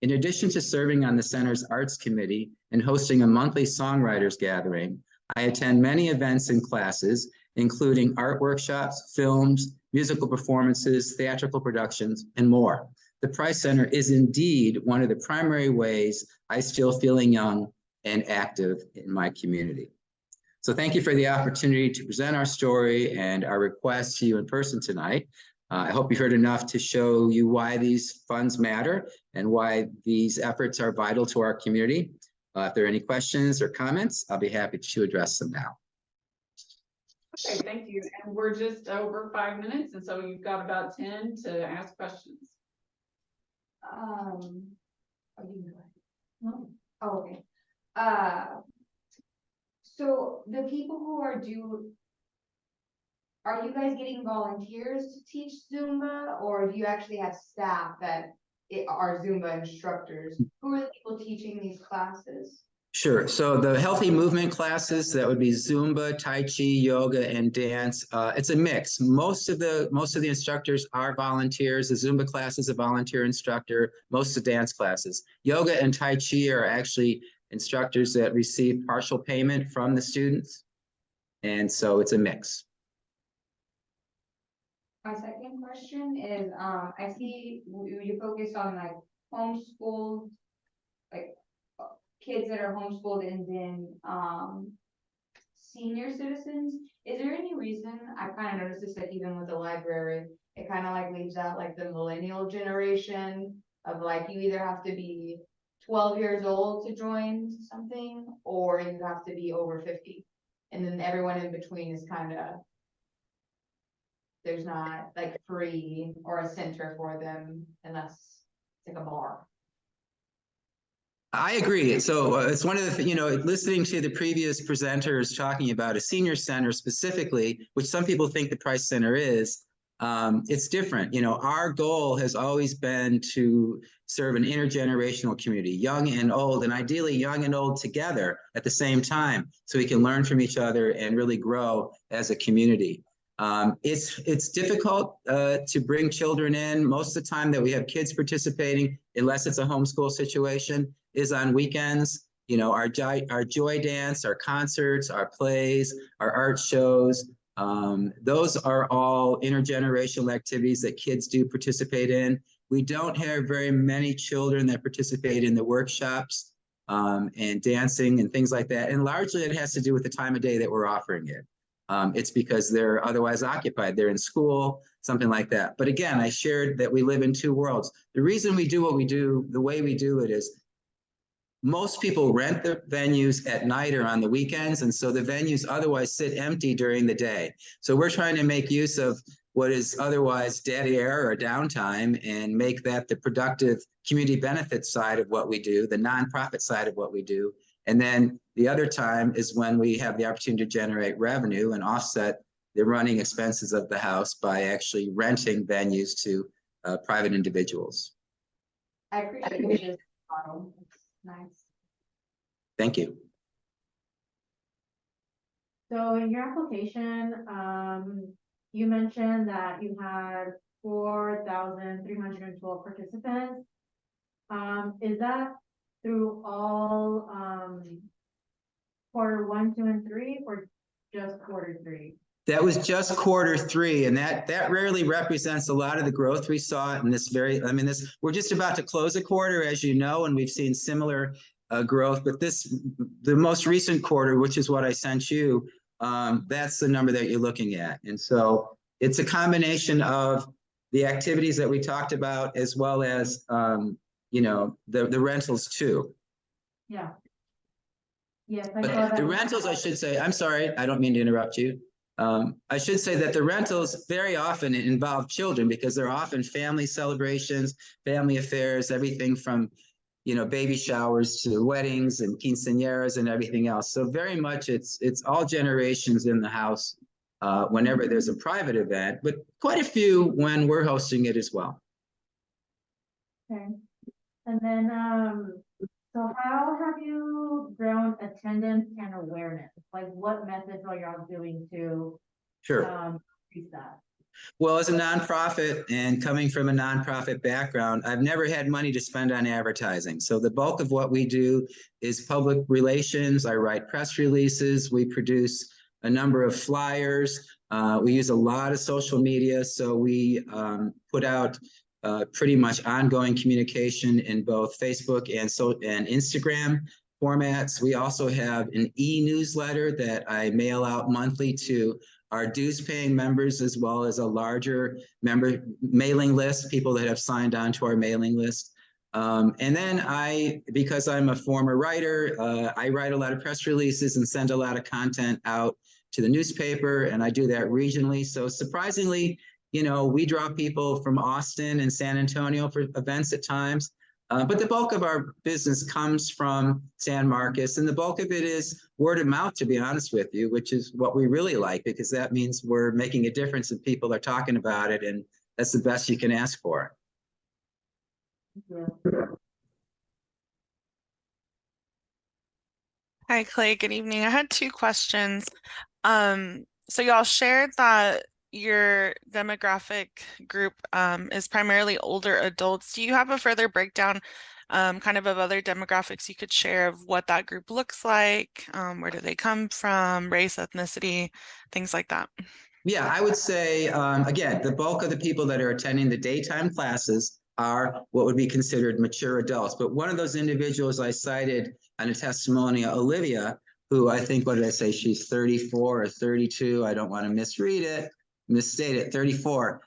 In addition to serving on the center's arts committee and hosting a monthly songwriters gathering, I attend many events and classes, including art workshops, films, musical performances, theatrical productions, and more. The Price Center is indeed one of the primary ways I still feeling young and active in my community. So thank you for the opportunity to present our story and our request to you in person tonight. I hope you've heard enough to show you why these funds matter and why these efforts are vital to our community. If there are any questions or comments, I'll be happy to address them now. Okay, thank you. And we're just over 5 minutes, and so you've got about 10 to ask questions. Oh, okay. So the people who are are you guys getting volunteers to teach Zumba, or do you actually have staff that are Zumba instructors? Who are the people teaching these classes? Sure. So the healthy movement classes, that would be Zumba, Tai Chi, yoga, and dance. It's a mix. Most of the instructors are volunteers. The Zumba class is a volunteer instructor, most of the dance classes. Yoga and Tai Chi are actually instructors that receive partial payment from the students. And so it's a mix. My second question is, I see you focused on like homeschooled, like kids that are homeschooled and then, senior citizens. Is there any reason, I kind of noticed this, like even with the library, it kind of like leaves out like the millennial generation of like, you either have to be 12 years old to join something, or you have to be over 50. And then everyone in between is kind of, there's not like free or a center for them unless it's like a bar. I agree. So it's one of the, listening to the previous presenters talking about a senior center specifically, which some people think the Price Center is, it's different. Our goal has always been to serve an intergenerational community, young and old, and ideally young and old together at the same time, so we can learn from each other and really grow as a community. It's difficult to bring children in. Most of the time that we have kids participating, unless it's a homeschool situation, is on weekends. Our joy dance, our concerts, our plays, our art shows, those are all intergenerational activities that kids do participate in. We don't have very many children that participate in the workshops and dancing and things like that. And largely it has to do with the time of day that we're offering it. It's because they're otherwise occupied. They're in school, something like that. But again, I shared that we live in two worlds. The reason we do what we do, the way we do it, is most people rent the venues at night or on the weekends, and so the venues otherwise sit empty during the day. So we're trying to make use of what is otherwise dead air or downtime and make that the productive community benefit side of what we do, the nonprofit side of what we do. And then the other time is when we have the opportunity to generate revenue and offset the running expenses of the house by actually renting venues to private individuals. I appreciate this model. It's nice. Thank you. So in your application, you mentioned that you had 4,312 participants. Is that through all quarter 1, 2, and 3, or just quarter 3? That was just quarter 3, and that rarely represents a lot of the growth we saw in this we're just about to close a quarter, as you know, and we've seen similar growth, but the most recent quarter, which is what I sent you, that's the number that you're looking at. And so it's a combination of the activities that we talked about, as well as the rentals too. Yeah. Yes, I But saw that. the rentals, I should say, I'm sorry, I don't mean to interrupt you. I should say that the rentals very often involve children, because they're often family celebrations, family affairs, everything from, baby showers to weddings and quinceañeras and everything else. So very much it's all generations in the house whenever there's a private event, but quite a few when we're hosting it as well. Okay. And then, so how have you grown attendance and awareness? Like, what methods are y'all doing to increase that? Well, as a nonprofit and coming from a nonprofit background, I've never had money to spend on advertising. So the bulk of what we do is public relations. I write press releases. We produce a number of flyers. We use a lot of social media. So we put out pretty much ongoing communication in both Facebook and Instagram formats. We also have an e-newsletter that I mail out monthly to our dues-paying members, as well as a larger member mailing list, people that have signed on to our mailing list. And then because I'm a former writer, I write a lot of press releases and send a lot of content out to the newspaper, and I do that regionally. So surprisingly, we draw people from Austin and San Antonio for events at times. But the bulk of our business comes from San Marcos, and the bulk of it is word of mouth, to be honest with you, which is what we really like, because that means we're making a difference and people are talking about it, and that's the best you can ask for. Hi, Clay. Good evening. I had two questions. So y'all shared that your demographic group is primarily older adults. Do you have a further breakdown kind of other demographics you could share of what that group looks like? Where do they come from? Race, ethnicity, things like that. Yeah, I would say, again, the bulk of the people that are attending the daytime classes are what would be considered mature adults. But one of those individuals I cited on a testimony, Olivia, who I think, what did I say? She's 34 or 32. I don't want to misstate it, 34.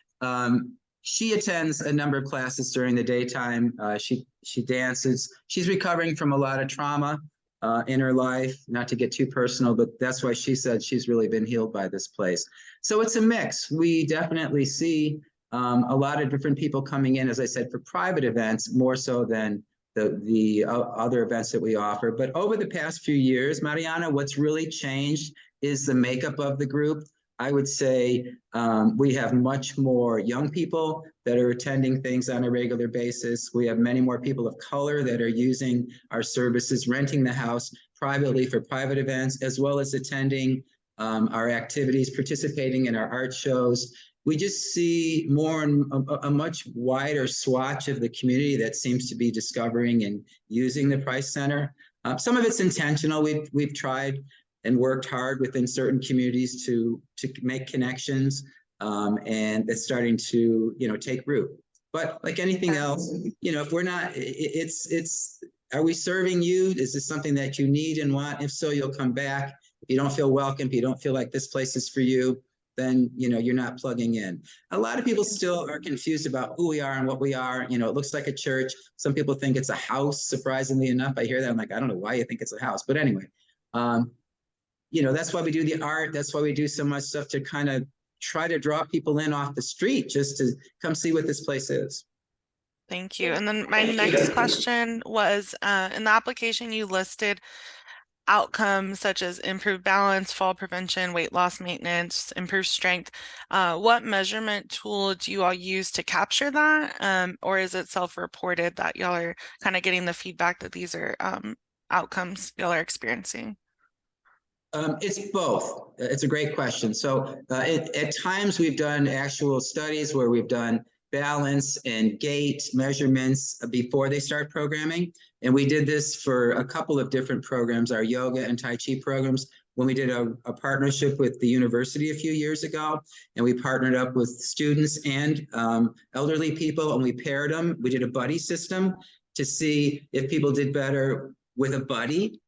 She attends a number of classes during the daytime. She dances. She's recovering from a lot of trauma in her life, not to get too personal, but that's why she said she's really been healed by this place. So it's a mix. We definitely see a lot of different people coming in, as I said, for private events, more so than the other events that we offer. But over the past few years, Mariana, what's really changed is the makeup of the group. I would say we have much more young people that are attending things on a regular basis. We have many more people of color that are using our services, renting the house privately for private events, as well as attending our activities, participating in our art shows. We just see more and a much wider swatch of the community that seems to be discovering and using the Price Center. Some of it's intentional. We've tried and worked hard within certain communities to make connections, and it's starting to, take root. But like anything else, if we're not, are we serving you? Is this something that you need and want? If so, you'll come back. If you don't feel welcome, if you don't feel like this place is for you, then, you're not plugging in. A lot of people still are confused about who we are and what we are. It looks like a church. Some people think it's a house, surprisingly enough. I hear that, I'm like, I don't know why you think it's a house, but anyway, that's why we do the art. That's why we do so much stuff to kind of try to draw people in off the street just to come see what this place is. Thank you. And then my next question was, in the application you listed outcomes such as improved balance, fall prevention, weight loss maintenance, improved strength. What measurement tool do you all use to capture that? Or is it self-reported that y'all are kind of getting the feedback that these are outcomes y'all are experiencing? It's both. It's a great question. So at times we've done actual studies where we've done balance and gait measurements before they start programming. And we did this for a couple of different programs, our yoga and Tai Chi programs, when we did a partnership with the university a few years ago, and we partnered up with students and elderly people, and we paired them. We did a buddy system to see if people did better with a buddy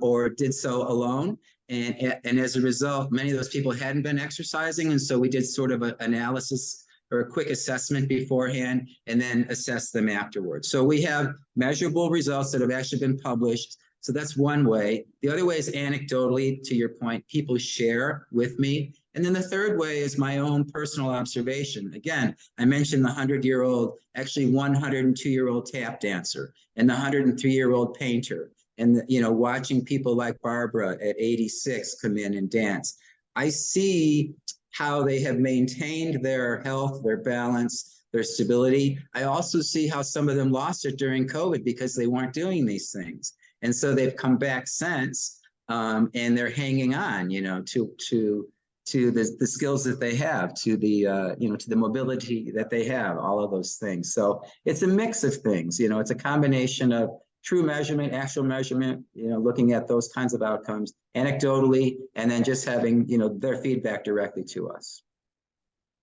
or did so alone. And as a result, many of those people hadn't been exercising. And so we did sort of an analysis or a quick assessment beforehand and then assess them afterwards. So we have measurable results that have actually been published. So that's one way. The other way is anecdotally, to your point, people share with me. And then the third way is my own personal observation. Again, I mentioned the 100-year-old, actually 102-year-old tap dancer and the 103-year-old painter. And, watching people like Barbara at 86 come in and dance. I see how they have maintained their health, their balance, their stability. I also see how some of them lost it during COVID because they weren't doing these things. And so they've come back since, and they're hanging on, to the skills that they have, to the, to the mobility that they have, all of those things. So it's a mix of things, it's a combination of true measurement, actual measurement, looking at those kinds of outcomes anecdotally, and then just having, their feedback directly to us.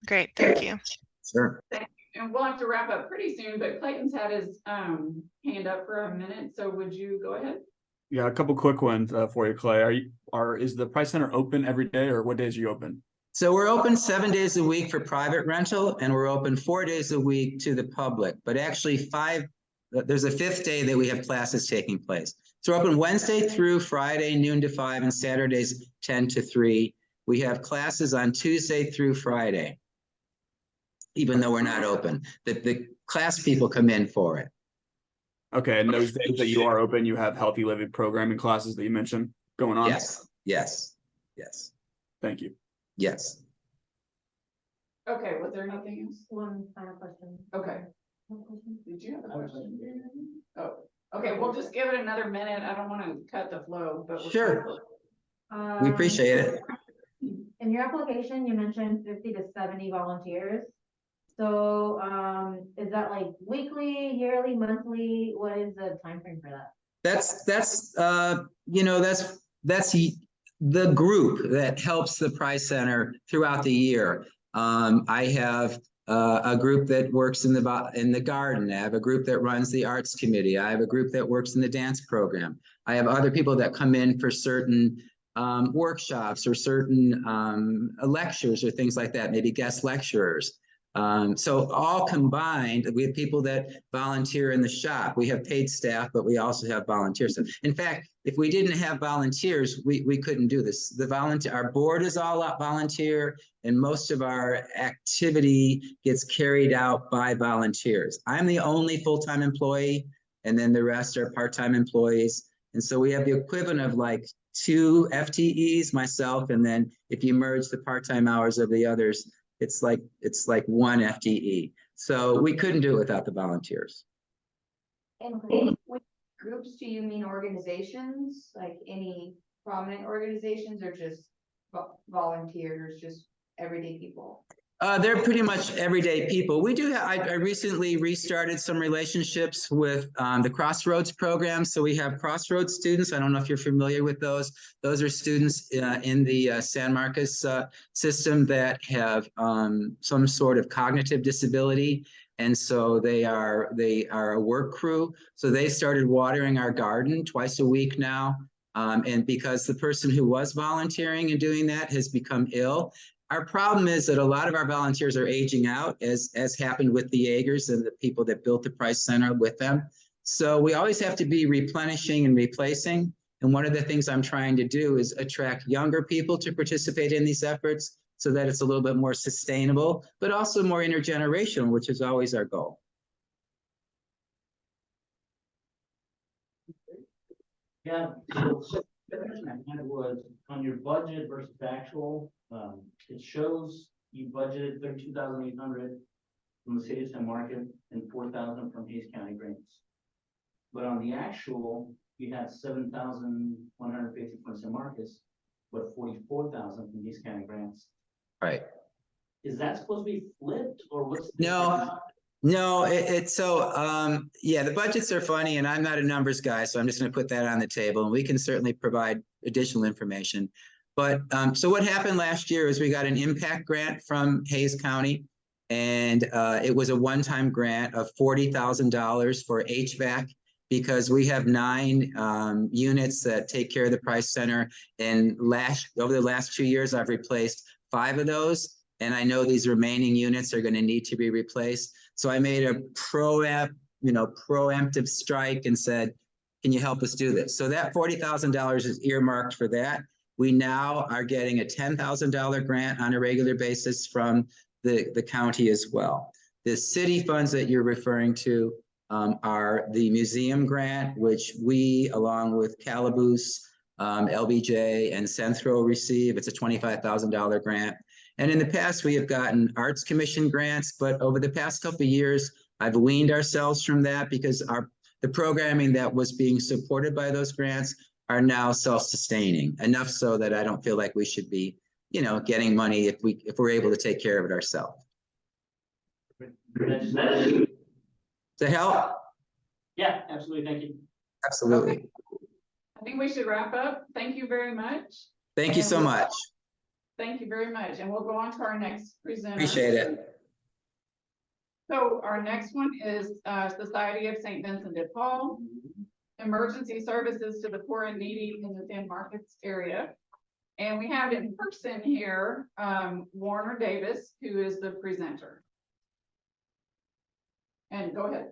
Great, thank you. Sure. Thank you. And we'll have to wrap up pretty soon, but Clayton's had his hand up for a minute, so would you go ahead? Yeah, a couple quick ones for you, Clay. Is the Price Center open every day, or what days are you open? So we're open 7 days a week for private rental, and we're open 4 days a week to the public, but actually there's a 5th day that we have classes taking place. So we're open Wednesday through Friday, noon to 5, and Saturdays 10 to 3. We have classes on Tuesday through Friday, even though we're not open. The class people come in for it. Okay, and those days that you are open, you have healthy living programming classes that you mentioned going on? Yes, yes, yes, Thank you. yes. Okay, was there nothing else? One final question. Okay, One question? did you have a question? Oh, okay, we'll just give it another minute. I don't want to cut the flow, but. Sure. We appreciate it. In your application, you mentioned 50 to 70 volunteers. So, is that like weekly, yearly, monthly? What is the time frame for that? That's the group that helps the Price Center throughout the year. I have a group that works in the garden. I have a group that runs the arts committee. I have a group that works in the dance program. I have other people that come in for certain workshops or certain lectures or things like that, maybe guest lecturers. So all combined, we have people that volunteer in the shop. We have paid staff, but we also have volunteers. So in fact, if we didn't have volunteers, we couldn't do this. Our board is all up volunteer, and most of our activity gets carried out by volunteers. I'm the only full-time employee, and then the rest are part-time employees. And so we have the equivalent of like 2 FTEs, myself, and then if you merge the part-time hours of the others, it's like 1 FTE. So we couldn't do it without the volunteers. And with groups, do you mean organizations, like any prominent organizations, or just volunteers, just everyday people? They're pretty much everyday people. We do have, I recently restarted some relationships with the Crossroads program. So we have Crossroads students. I don't know if you're familiar with those. Those are students in the San Marcos system that have some sort of cognitive disability. And so they are a work crew. So they started watering our garden twice a week now. And because the person who was volunteering and doing that has become ill, our problem is that a lot of our volunteers are aging out, as happened with the Yeagers and the people that built the Price Center with them. So we always have to be replenishing and replacing. And one of the things I'm trying to do is attract younger people to participate in these efforts so that it's a little bit more sustainable, but also more intergenerational, which is always our goal. Yeah, so the question I had was on your budget versus actual, it shows you budgeted 32,800 from the city of San Marcos and 4,000 from Hayes County grants. But on the actual, you had 7,150 from San Marcos, but 44,000 from Hayes County grants. Right. Is that supposed to be flipped, or what's? No, it's so, yeah, the budgets are funny, and I'm not a numbers guy, so I'm just going to put that on the table, and we can certainly provide additional information. But so what happened last year is we got an impact grant from Hayes County, and it was a one-time grant of $40,000 for HVAC, because we have 9 units that take care of the Price Center. And over the last 2 years, I've replaced 5 of those. And I know these remaining units are going to need to be replaced. So I made a preemptive strike and said, can you help us do this? So that $40,000 is earmarked for that. We now are getting a $10,000 grant on a regular basis from the county as well. The city funds that you're referring to are the museum grant, which we, along with Calaboose, LBJ, and Centro receive. It's a $25,000 grant. And in the past, we have gotten Arts Commission grants, but over the past couple of years, I've weaned ourselves from that because the programming that was being supported by those grants are now self-sustaining, enough so that I don't feel like we should be, getting money if we're able to take care of it ourselves. To help? Yeah, absolutely. Thank you. Absolutely. Okay. I think we should wrap up. Thank you very much. Thank you so much. Thank you very much. And we'll go on to our next presenter. Appreciate it. So our next one is Society of St. Vincent de Paul, emergency services to the poor and needy in the San Marcos area. And we have in person here, Warner Davis, who is the presenter. And go ahead.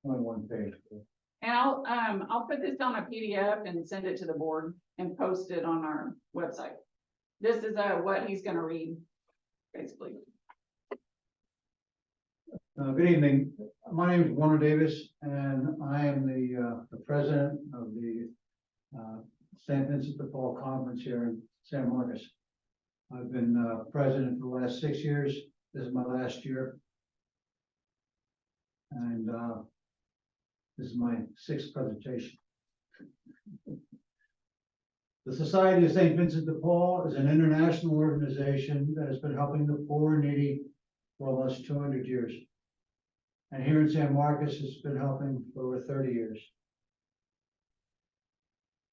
Only one page. And I'll put this on a PDF and send it to the board and post it on our website. This is what he's gonna read, basically. Good evening. My name is Warner Davis, and I am the president of the St. Vincent de Paul Conference here in San Marcos. I've been president for the last 6 years. This is my last year. And this is my 6th presentation. The Society of St. Vincent de Paul is an international organization that has been helping the poor and needy for almost 200 years. And here in San Marcos, it's been helping for over 30 years.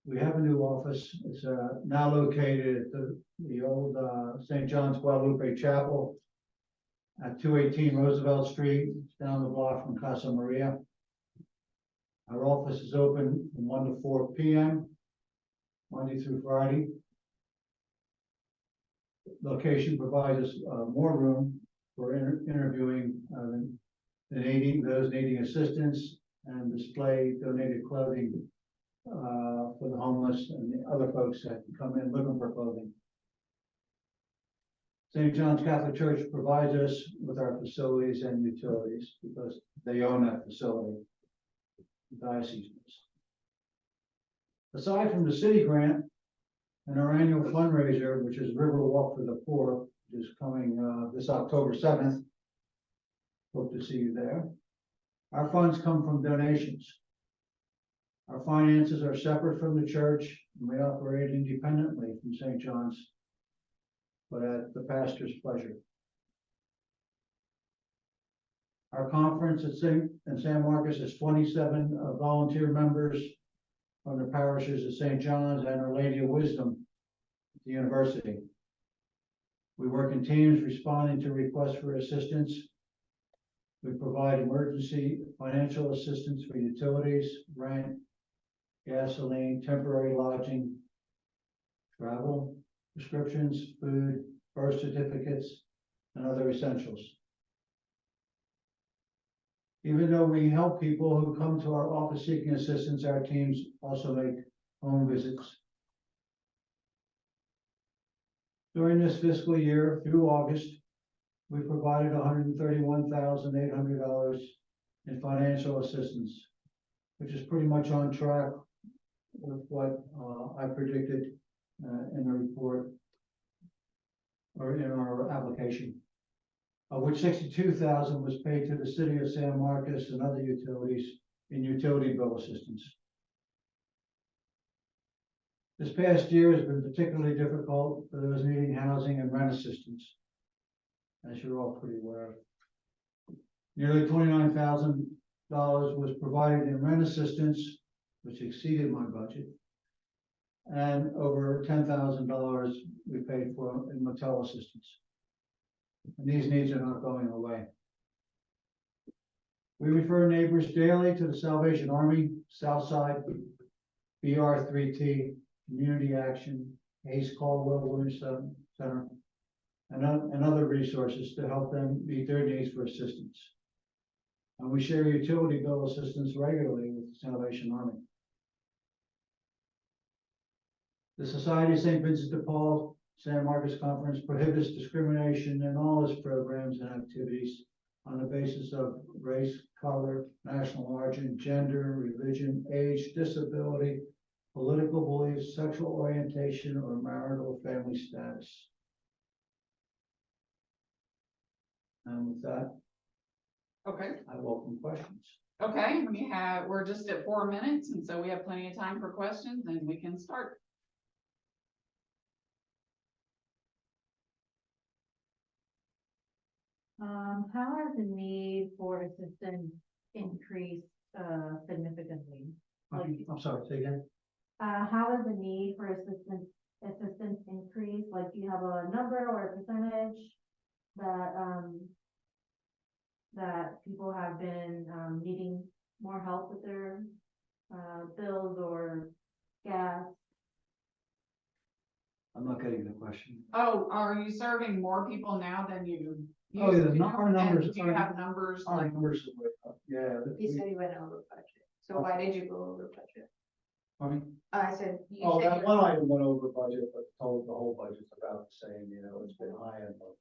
We have a new office. It's now located at the old St. John's Guadalupe Chapel at 218 Roosevelt Street, down the block from Casa Maria. Our office is open from 1 to 4 p.m., Monday through Friday. Location provides us more room for interviewing those needing assistance and display donated clothing for the homeless and the other folks that come in looking for clothing. St. John's Catholic Church provides us with our facilities and utilities because they own that facility. The diocese does. Aside from the city grant and our annual fundraiser, which is River Walk for the Poor, which is coming this October 7th, hope to see you there. Our funds come from donations. Our finances are separate from the church, and we operate independently from St. John's, but at the pastor's pleasure. Our conference in San Marcos is 27 volunteer members from the parishes of St. John's and Our Lady of Wisdom at the university. We work in teams responding to requests for assistance. We provide emergency financial assistance for utilities, rent, gasoline, temporary lodging, travel, prescriptions, food, birth certificates, and other essentials. Even though we help people who come to our office seeking assistance, our teams also make home visits. During this fiscal year through August, we provided $131,800 in financial assistance, which is pretty much on track with what I predicted in the report or in our application, of which $62,000 was paid to the city of San Marcos and other utilities in utility bill assistance. This past year has been particularly difficult for those needing housing and rent assistance, as you're all pretty aware. Nearly $29,000 was provided in rent assistance, which exceeded my budget, and over $10,000 we paid for in motel assistance. And these needs are not going away. We refer neighbors daily to the Salvation Army, Southside, BR3T, Community Action, Ace Caldwell Women's Center, and other resources to help them meet their needs for assistance. And we share utility bill assistance regularly with the Salvation Army. The Society of St. Vincent de Paul San Marcos Conference prohibits discrimination in all its programs and activities on the basis of race, color, national origin, gender, religion, age, disability, political beliefs, sexual orientation, or marital family status. And with that, Okay, I welcome questions. okay, we're just at 4 minutes, and so we have plenty of time for questions, and we can start. How has the need for assistance increased significantly? I'm sorry, say again. How has the need for assistance increased? Like, do you have a number or a percentage that people have been needing more help with their bills or gas? I'm not getting the question. Oh, are you serving more people now than you? Oh, yeah, used to? our numbers. And do you have numbers Our like? numbers are way up. Yeah. You said you went over budget. So why did you go over budget? Pardon? I said. you Oh, said that you- one item went over budget, but the whole budget's about the same, it's been high enough.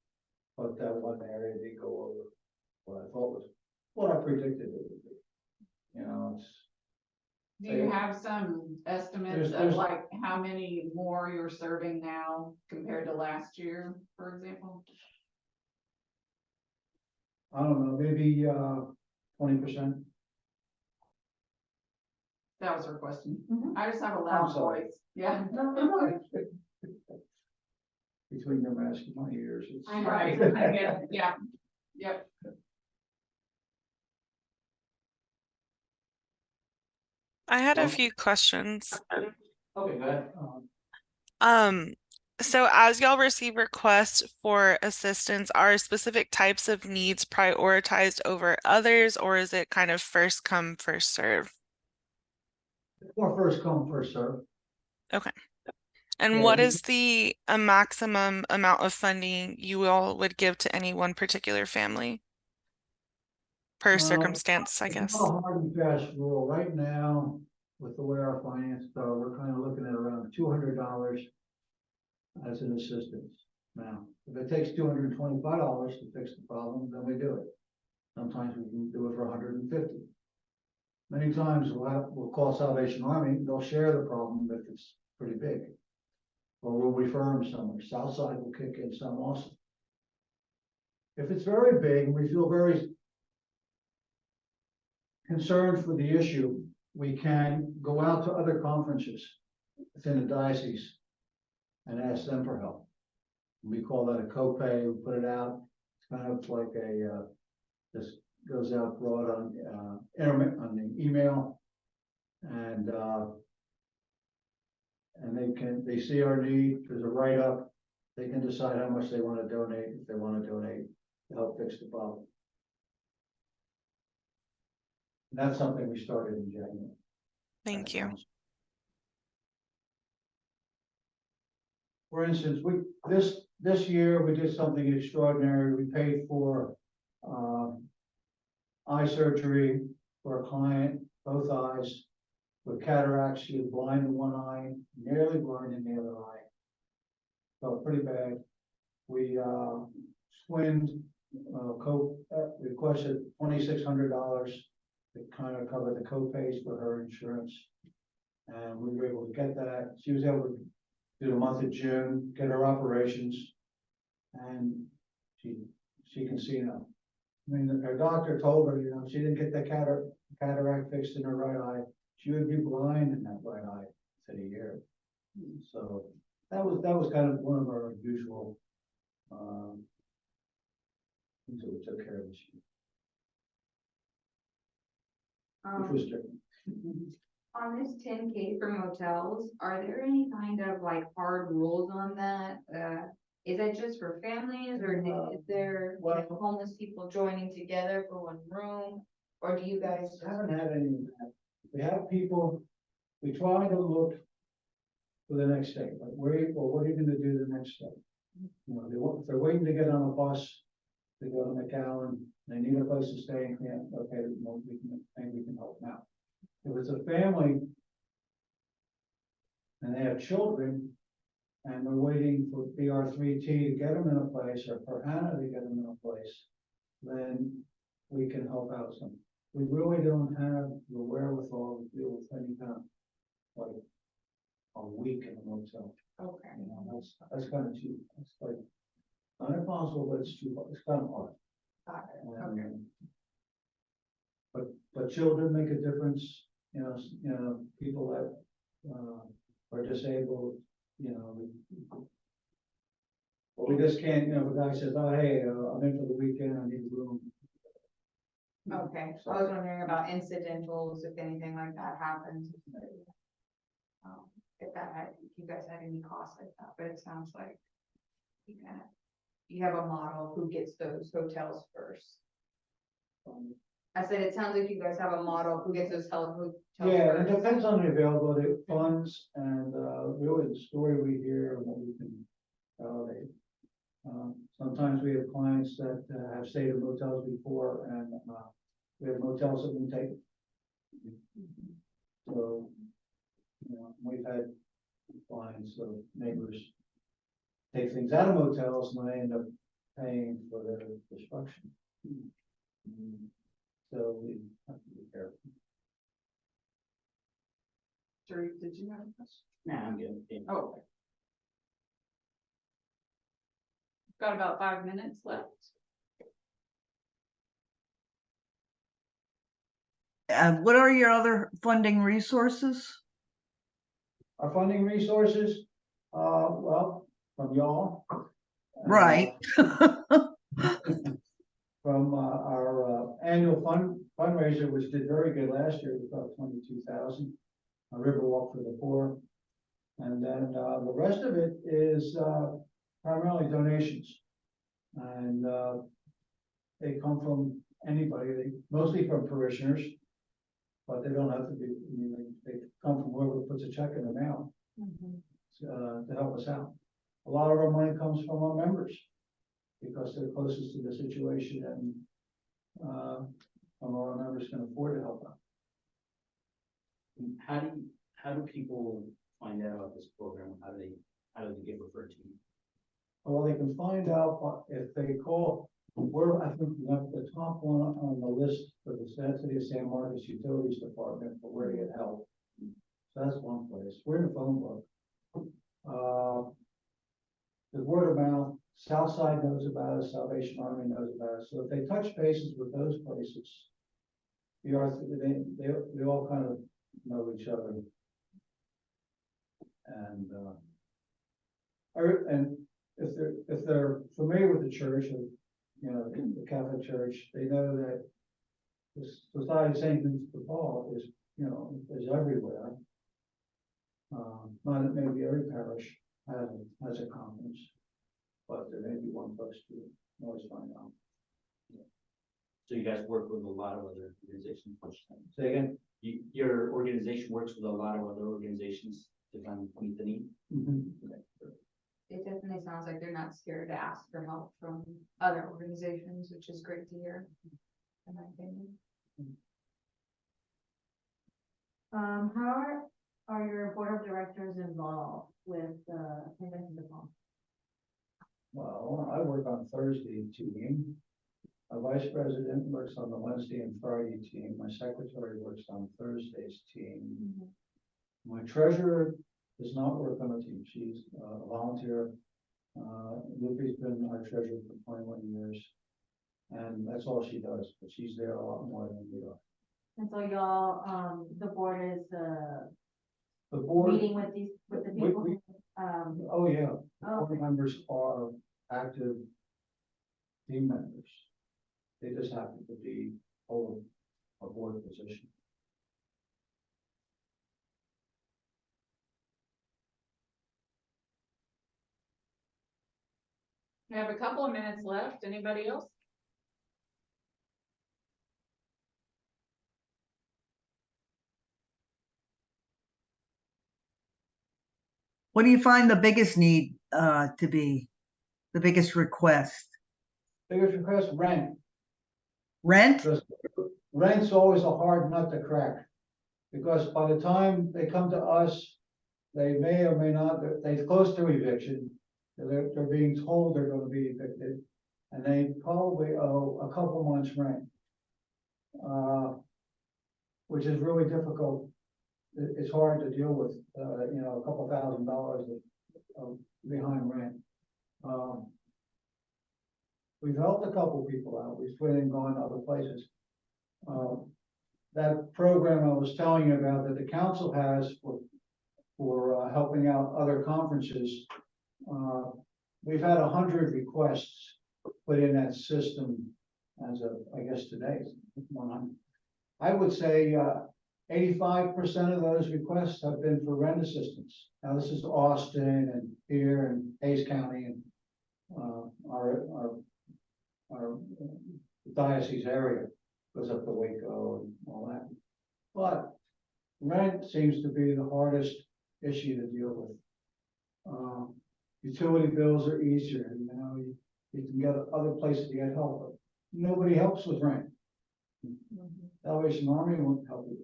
But that one area did go over. what I thought was, what I predicted it would be. You know, it's, Do you have some estimates of There's- like how many more you're serving now compared to last year, for example? I don't know, maybe 20%. That was her question. Mhm. I just have a I'm loud sorry. voice. Yeah. Between them asking my ears. It's- Right, I get it, yeah, yep. I had a Well- few questions. Okay, go ahead. Um, so as y'all receive requests for assistance, are specific types of needs prioritized over others, or is it kind of first come, first serve? More first come, first serve. And Yeah, what we- is the a maximum amount of funding you all would give to any one particular family? Per circumstance, I guess. It's not a hard and fast rule. Right now, with the way our finances are, we're kind of looking at around $200 as an assistance. Now, if it takes $225 to fix the problem, then we do it. Sometimes we can do it for 150. Many times we'll call Salvation Army, they'll share the problem if it's pretty big. Or we'll refer them somewhere. Southside will kick in some also. If it's very big, and we feel very concerned for the issue, we can go out to other conferences within the diocese and ask them for help. We call that a copay, we put it out, it's kind of like this goes out broad on internet, on the email. And they see our need, there's a write-up, they can decide how much they want to donate, if they want to donate to help fix the problem. And that's something we started in January. Thank you. For instance, this year, we did something extraordinary. We paid for eye surgery for a client, both eyes, with cataracts. She was blind in one eye, nearly blind in the other eye. Felt pretty bad. We requested $2,600 to kind of cover the co-pays for her insurance. And we were able to get that. She was able to do the month of June, get her operations, and she can see now. I mean, her doctor told her, you know, if she didn't get the cataract fixed in her right eye, she would be blind in that right eye for a year. So that was kind of one of our usual things that we took care of this year, which was different. On this 10K for motels, are there any kind of like hard rules on that? Is that just for families or is there homeless people joining together for one room? Or do you guys? Haven't had any of that. We have people, we try to look for the next day, like what are you gonna do the next day? You know, if they're waiting to get on a bus, they go to McAllen, they need a place to stay and can't, okay, well, we can help them out. If it's a family and they have children and they're waiting for BR3T to get them in a place or for Hannah to get them in a place, then we can help out some. We really don't have the wherewithal to deal with any kind of like a week in a motel. Okay. You know, that's kind of cheap. It's like not impossible, but it's too, it's kind of hard. Got it. Okay. But children make a difference, you know, people that are disabled, you know. But we just can't, you know, the guy says, oh, hey, I'm in for the weekend, I need a room. Okay, I was wondering about incidentals, if anything like that happens. If you guys had any costs like that, but it sounds like you have a model who gets those hotels first. I said, it sounds like you guys have a model who gets those hotels Yeah, it first. depends on the availability of funds and really the story we hear and what we can validate. Sometimes we have clients that have stayed in motels before and we have motels that we take. So, you know, we've had clients, so neighbors take things out of motels and they end up paying for their destruction. So we have to be careful. Sharif, did you have a question? Nah, I'm good. Yeah. Oh. Okay. Got about 5 minutes left. What are your other funding resources? Our funding resources, well, from y'all. Right. From our annual fundraiser, which did very good last year, it was about 22,000. A Riverwalk for the Poor. And then the rest of it is primarily donations. And they come from anybody, mostly from parishioners. But they don't have to be, I mean, they come from whoever puts a check in the mail to help us out. A lot of our money comes from our members because they're closest to the situation and some of our members can afford to help out. How do people find out about this program? How do they get referred to you? Well, they can find out if they call, I think the top one on the list for the City of San Marcos Utilities Department for where to get help. So that's one place. We're in the phone book. The word of mouth, Southside knows about us, Salvation Army knows about us. So if they touch bases with those places, they all kind of know each other. And if they're familiar with the church, or, you know, the Catholic Church, they know that the Society of St. Vincent de Paul is, you know, is everywhere. Not that maybe every parish has a conference, but there may be one place to always find out. So you guys work with a lot of other organizations? Say again? Your organization works with a lot of other organizations to kind of meet the need? It definitely sounds like they're not scared to ask for help from other organizations, which is great to hear, in my opinion. How are your board of directors involved with the Convention de Paul? Well, I work on Thursday team. My vice president works on the Wednesday and Friday team. My secretary works on Thursday's team. My treasurer does not work on a team. She's a volunteer. Lupe's been our treasurer for 21 years. And that's all she does, but she's there a lot more than we are. And so y'all, the board is, The board, meeting with the people? oh yeah, the board members are active team members. They just happen to be hold a board position. We have a couple of minutes left. Anybody else? What do you find the biggest need to be, the biggest request? Biggest request, rent. Rent? Because rent's always a hard nut to crack. Because by the time they come to us, they may or may not, they're close to eviction. They're being told they're gonna be evicted, and they probably owe a couple months' rent. Which is really difficult. It's hard to deal with, you know, a couple $1,000 of behind rent. We've helped a couple people out. We've been and gone to other places. That program I was telling you about that the council has for helping out other conferences. We've had 100 requests put in that system as of, I guess, today. 100. I would say 85% of those requests have been for rent assistance. Now, this is Austin and here and Hayes County and our diocese area goes up to Waco and all that. But rent seems to be the hardest issue to deal with. Utility bills are easier, you know, you can get other places to get help, but nobody helps with rent. Salvation Army won't help you.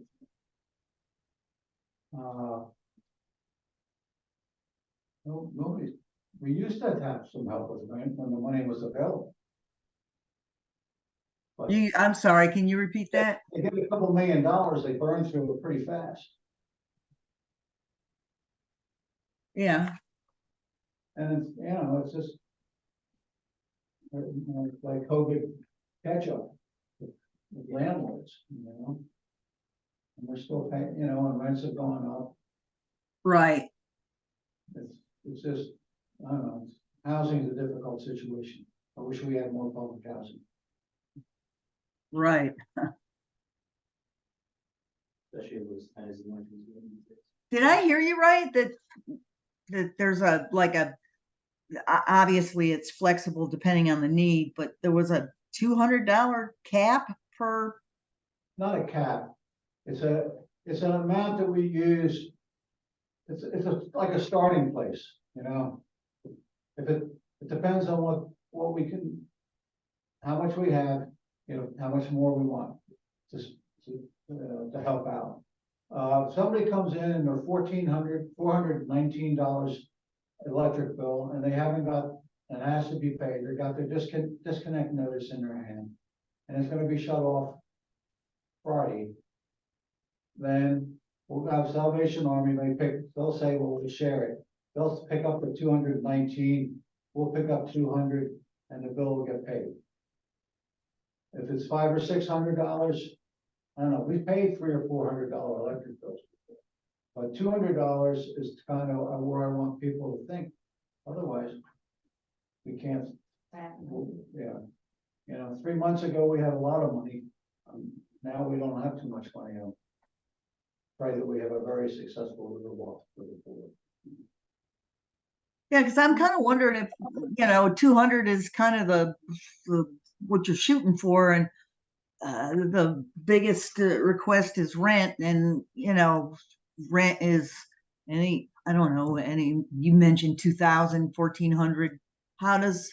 No, nobody. We used to have some help with rent when the money was available. But I'm sorry, can you repeat that? they get a couple $1 million, they burn through it pretty fast. Yeah, And it's, it's just. It's like COVID catch-up with landlords, And we're still paying, and rents have gone up. right. It's just, I don't know, housing is a difficult situation. I wish we had more public housing. Right. Especially if it was as much as. Did I hear you right? That there's obviously it's flexible depending on the need, but there was a $200 cap per. Not a cap. It's an amount that we use. It's like a starting place, If it depends on what we can, how much we have, how much more we want to help out. Somebody comes in and they're $419 electric bill, and they haven't got, and it has to be paid. They got their disconnect notice in their hand, and it's gonna be shut off Friday. Then we'll have Salvation Army, they'll say, well, we'll share it. They'll pick up the 219, we'll pick up 200, and the bill will get paid. If it's $500 or $600, I don't know, we paid $300 or $400 electric bills. But $200 is kind of where I want people to think. Otherwise, we can't. Yeah. 3 months ago, we had a lot of money. Now we don't have too much money. Pray that we have a very successful Riverwalk for the board. Yeah, because I'm kind of wondering if 200 is kind of the what you're shooting for, and the biggest request is rent, and rent is I don't know, you mentioned 2,000, 1,400. How does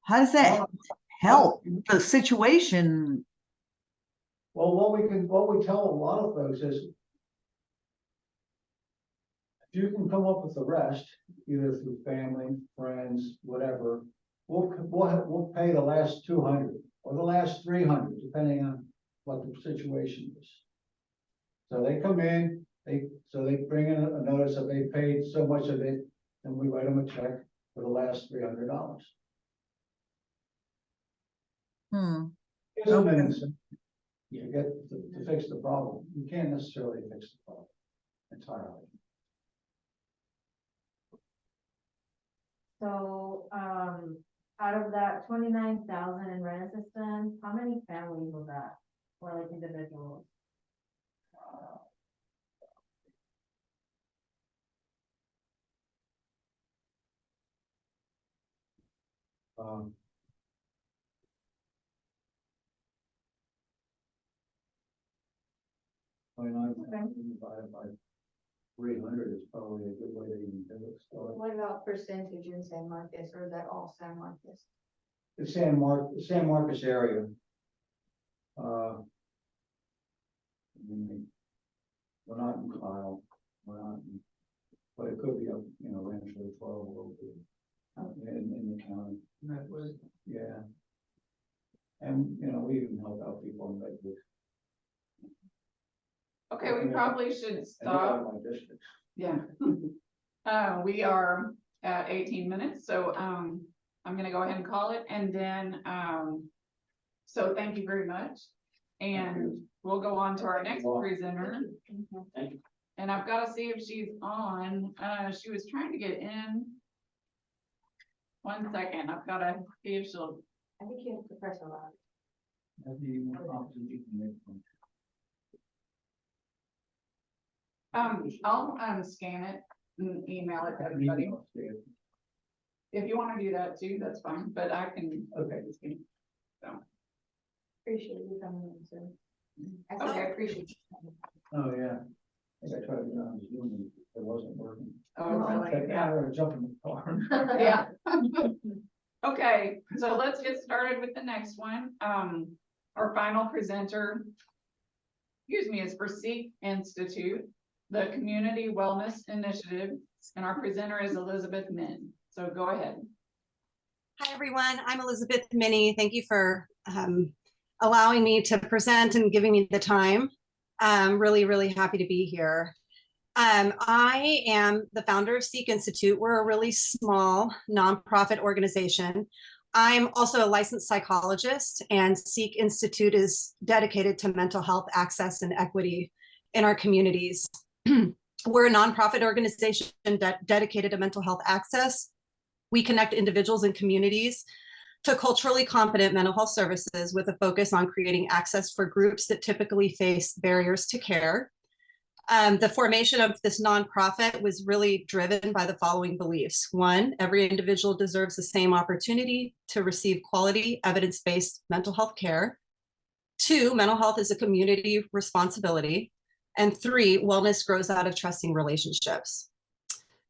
that help the situation? Well, what we tell a lot of folks is, if you can come up with the rest, either through family, friends, whatever, we'll pay the last 200 or the last 300, depending on what the situation is. So they come in, they bring in a notice that they paid so much of it, and we write them a check for the last $300. Gives them an incentive to fix the problem. You can't necessarily fix the problem entirely. So, out of that 29,000 in rent assistance, how many families was that, or like individuals? Um, divided by 300 is probably a good way to even do it. So What about percentage in San Marcos, or is that all San Marcos? the San Marcos area. We're not in Kyle, but it could be up, eventually 12 will be in the county. Yeah. And, we even help out people in Redwood. Okay, we probably should And stop. my district. Yeah. We are at 18 minutes, so, I'm gonna go ahead and call it, and then, so thank you very much. And we'll go on to our next presenter. Thank you. And I've gotta see if she's on, she was trying to get in. 1 second, I've gotta see if she'll, I think you have to press a lot. Have the more options you can make from. I'll, scan it and email it to everybody. If you wanna do that too, that's fine, but I can. Okay. So, Appreciate you coming in, sir. Okay. I appreciate you. Oh, yeah. I think I tried to get on Zoom and it wasn't working. oh, really? Okay, Yeah. I gotta jump in the car. Yeah. Okay, so let's get started with the next one. Our final presenter, excuse me, is for Seek Institute, the Community Wellness Initiative, and our presenter is Elizabeth Min. So go ahead. Hi, everyone. I'm Elizabeth Minnie. Thank you for allowing me to present and giving me the time. I'm really, really happy to be here. I am the founder of Seek Institute. We're a really small nonprofit organization. I'm also a licensed psychologist, and Seek Institute is dedicated to mental health access and equity in our communities. We're a nonprofit organization dedicated to mental health access. We connect individuals and communities to culturally competent mental health services with a focus on creating access for groups that typically face barriers to care. The formation of this nonprofit was really driven by the following beliefs. One, every individual deserves the same opportunity to receive quality, evidence-based mental health care. Two, mental health is a community responsibility. And three, wellness grows out of trusting relationships.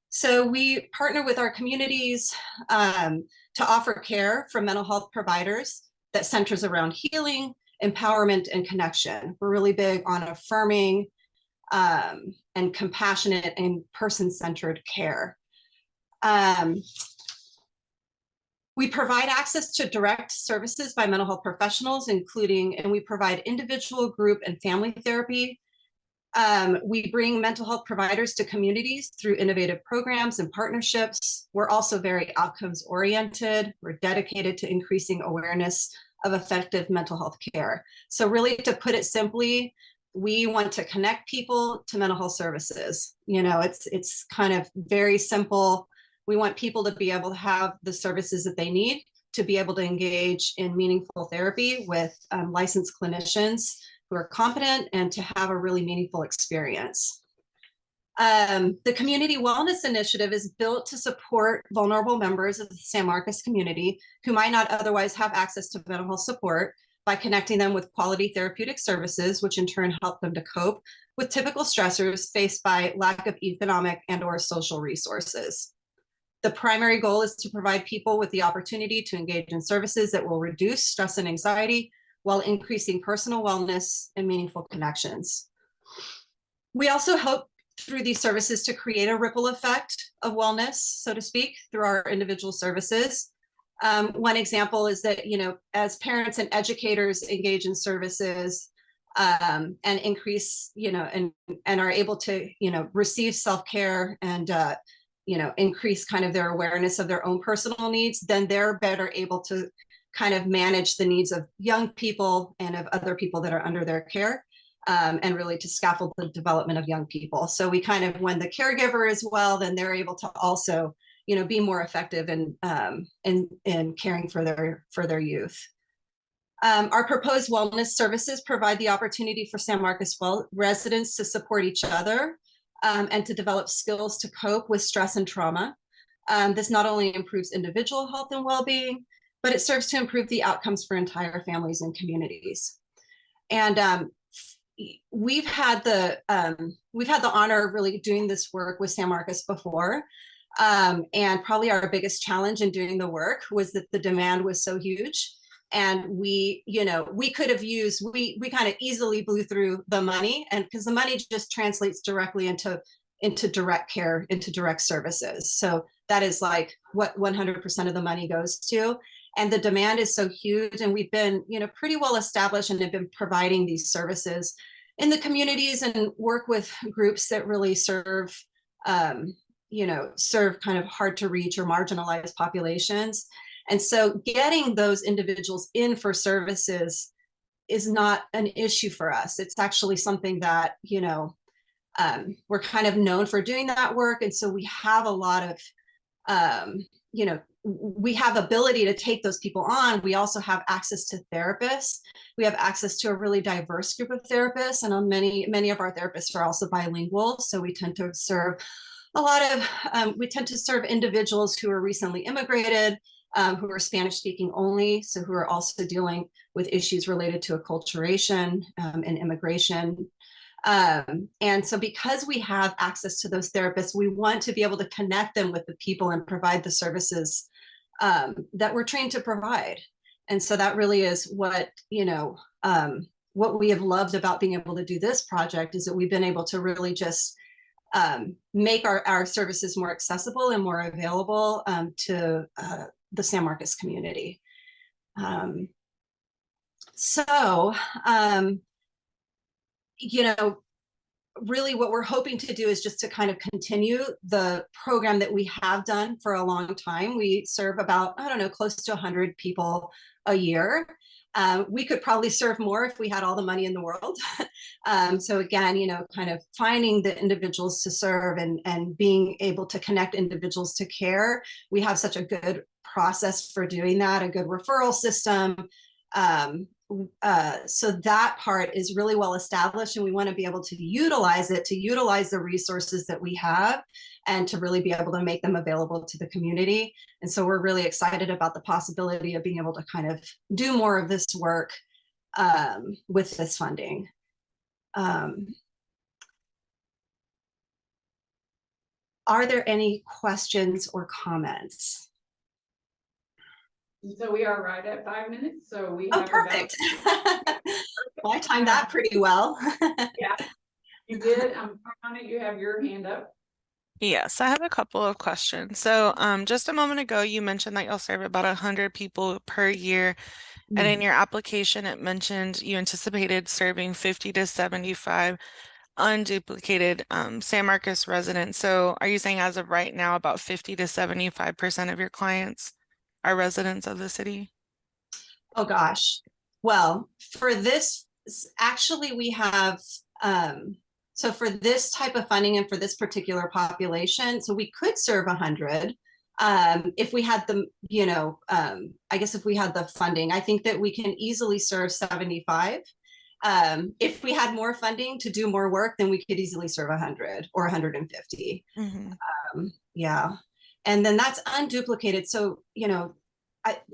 So we partner with our communities to offer care from mental health providers that centers around healing, empowerment, and connection. We're really big on affirming and compassionate and person-centered care. We provide access to direct services by mental health professionals, and we provide individual, group, and family therapy. We bring mental health providers to communities through innovative programs and partnerships. We're also very outcomes oriented. We're dedicated to increasing awareness of effective mental health care. So really, to put it simply, we want to connect people to mental health services. You know, it's kind of very simple. We want people to be able to have the services that they need to be able to engage in meaningful therapy with licensed clinicians who are competent and to have a really meaningful experience. The Community Wellness Initiative is built to support vulnerable members of the San Marcos community who might not otherwise have access to mental health support by connecting them with quality therapeutic services, which in turn help them to cope with typical stressors faced by lack of economic and/or social resources. The primary goal is to provide people with the opportunity to engage in services that will reduce stress and anxiety while increasing personal wellness and meaningful connections. We also hope through these services to create a ripple effect of wellness, so to speak, through our individual services. One example is that, you know, as parents and educators engage in services and increase, you know, and are able to, you know, receive self-care and, you know, increase kind of their awareness of their own personal needs, then they're better able to kind of manage the needs of young people and of other people that are under their care, and really to scaffold the development of young people. So we kind of, when the caregiver is well, then they're able to also, you know, be more effective in caring for their youth. Our proposed wellness services provide the opportunity for San Marcos residents to support each other and to develop skills to cope with stress and trauma. This not only improves individual health and well-being, but it serves to improve the outcomes for entire families and communities. And we've had the honor of really doing this work with San Marcos before. And probably our biggest challenge in doing the work was that the demand was so huge. And we, you know, we could have used, we kind of easily blew through the money, and because the money just translates directly into direct care, into direct services. So that is like what 100% of the money goes to. And the demand is so huge, and we've been, you know, pretty well established and have been providing these services in the communities and work with groups that really serve, you know, serve kind of hard to reach or marginalized populations. And so getting those individuals in for services is not an issue for us. It's actually something that, you know, we're kind of known for doing that work. And so we have a lot of, you know, we have ability to take those people on. We also have access to therapists. We have access to a really diverse group of therapists, and on many of our therapists are also bilingual. So we tend to serve a lot of, we tend to serve individuals who are recently immigrated, who are Spanish speaking only, so who are also dealing with issues related to acculturation and immigration. And so because we have access to those therapists, we want to be able to connect them with the people and provide the services that we're trained to provide. And so that really is what, you know, what we have loved about being able to do this project, is that we've been able to really just make our services more accessible and more available to the San Marcos community. So, you know, really what we're hoping to do is just to kind of continue the program that we have done for a long time. We serve about, I don't know, close to 100 people a year. We could probably serve more if we had all the money in the world. So again, you know, kind of finding the individuals to serve and being able to connect individuals to care. We have such a good process for doing that, a good referral system. So that part is really well established, and we want to be able to utilize it, to utilize the resources that we have, and to really be able to make them available to the community. And so we're really excited about the possibility of being able to kind of do more of this work with this funding. Are there any questions or comments? So we are right at 5 minutes, so we Oh, have perfect. Well, I timed that pretty well. Yeah, you did. On it, you have your hand up. Yes, I have a couple of questions. So, just a moment ago, you mentioned that you'll serve about 100 people per year. And in your application, it mentioned you anticipated serving 50 to 75 unduplicated San Marcos residents. So are you saying as of right now, about 50 to 75% of your clients are residents of the city? Oh gosh. Well, for this, actually we have, so for this type of funding and for this particular population, so we could serve 100 if we had the, you know, I guess if we had the funding. I think that we can easily serve 75. If we had more funding to do more work, then we could easily serve 100 or 150. Yeah. And then that's unduplicated. So, you know,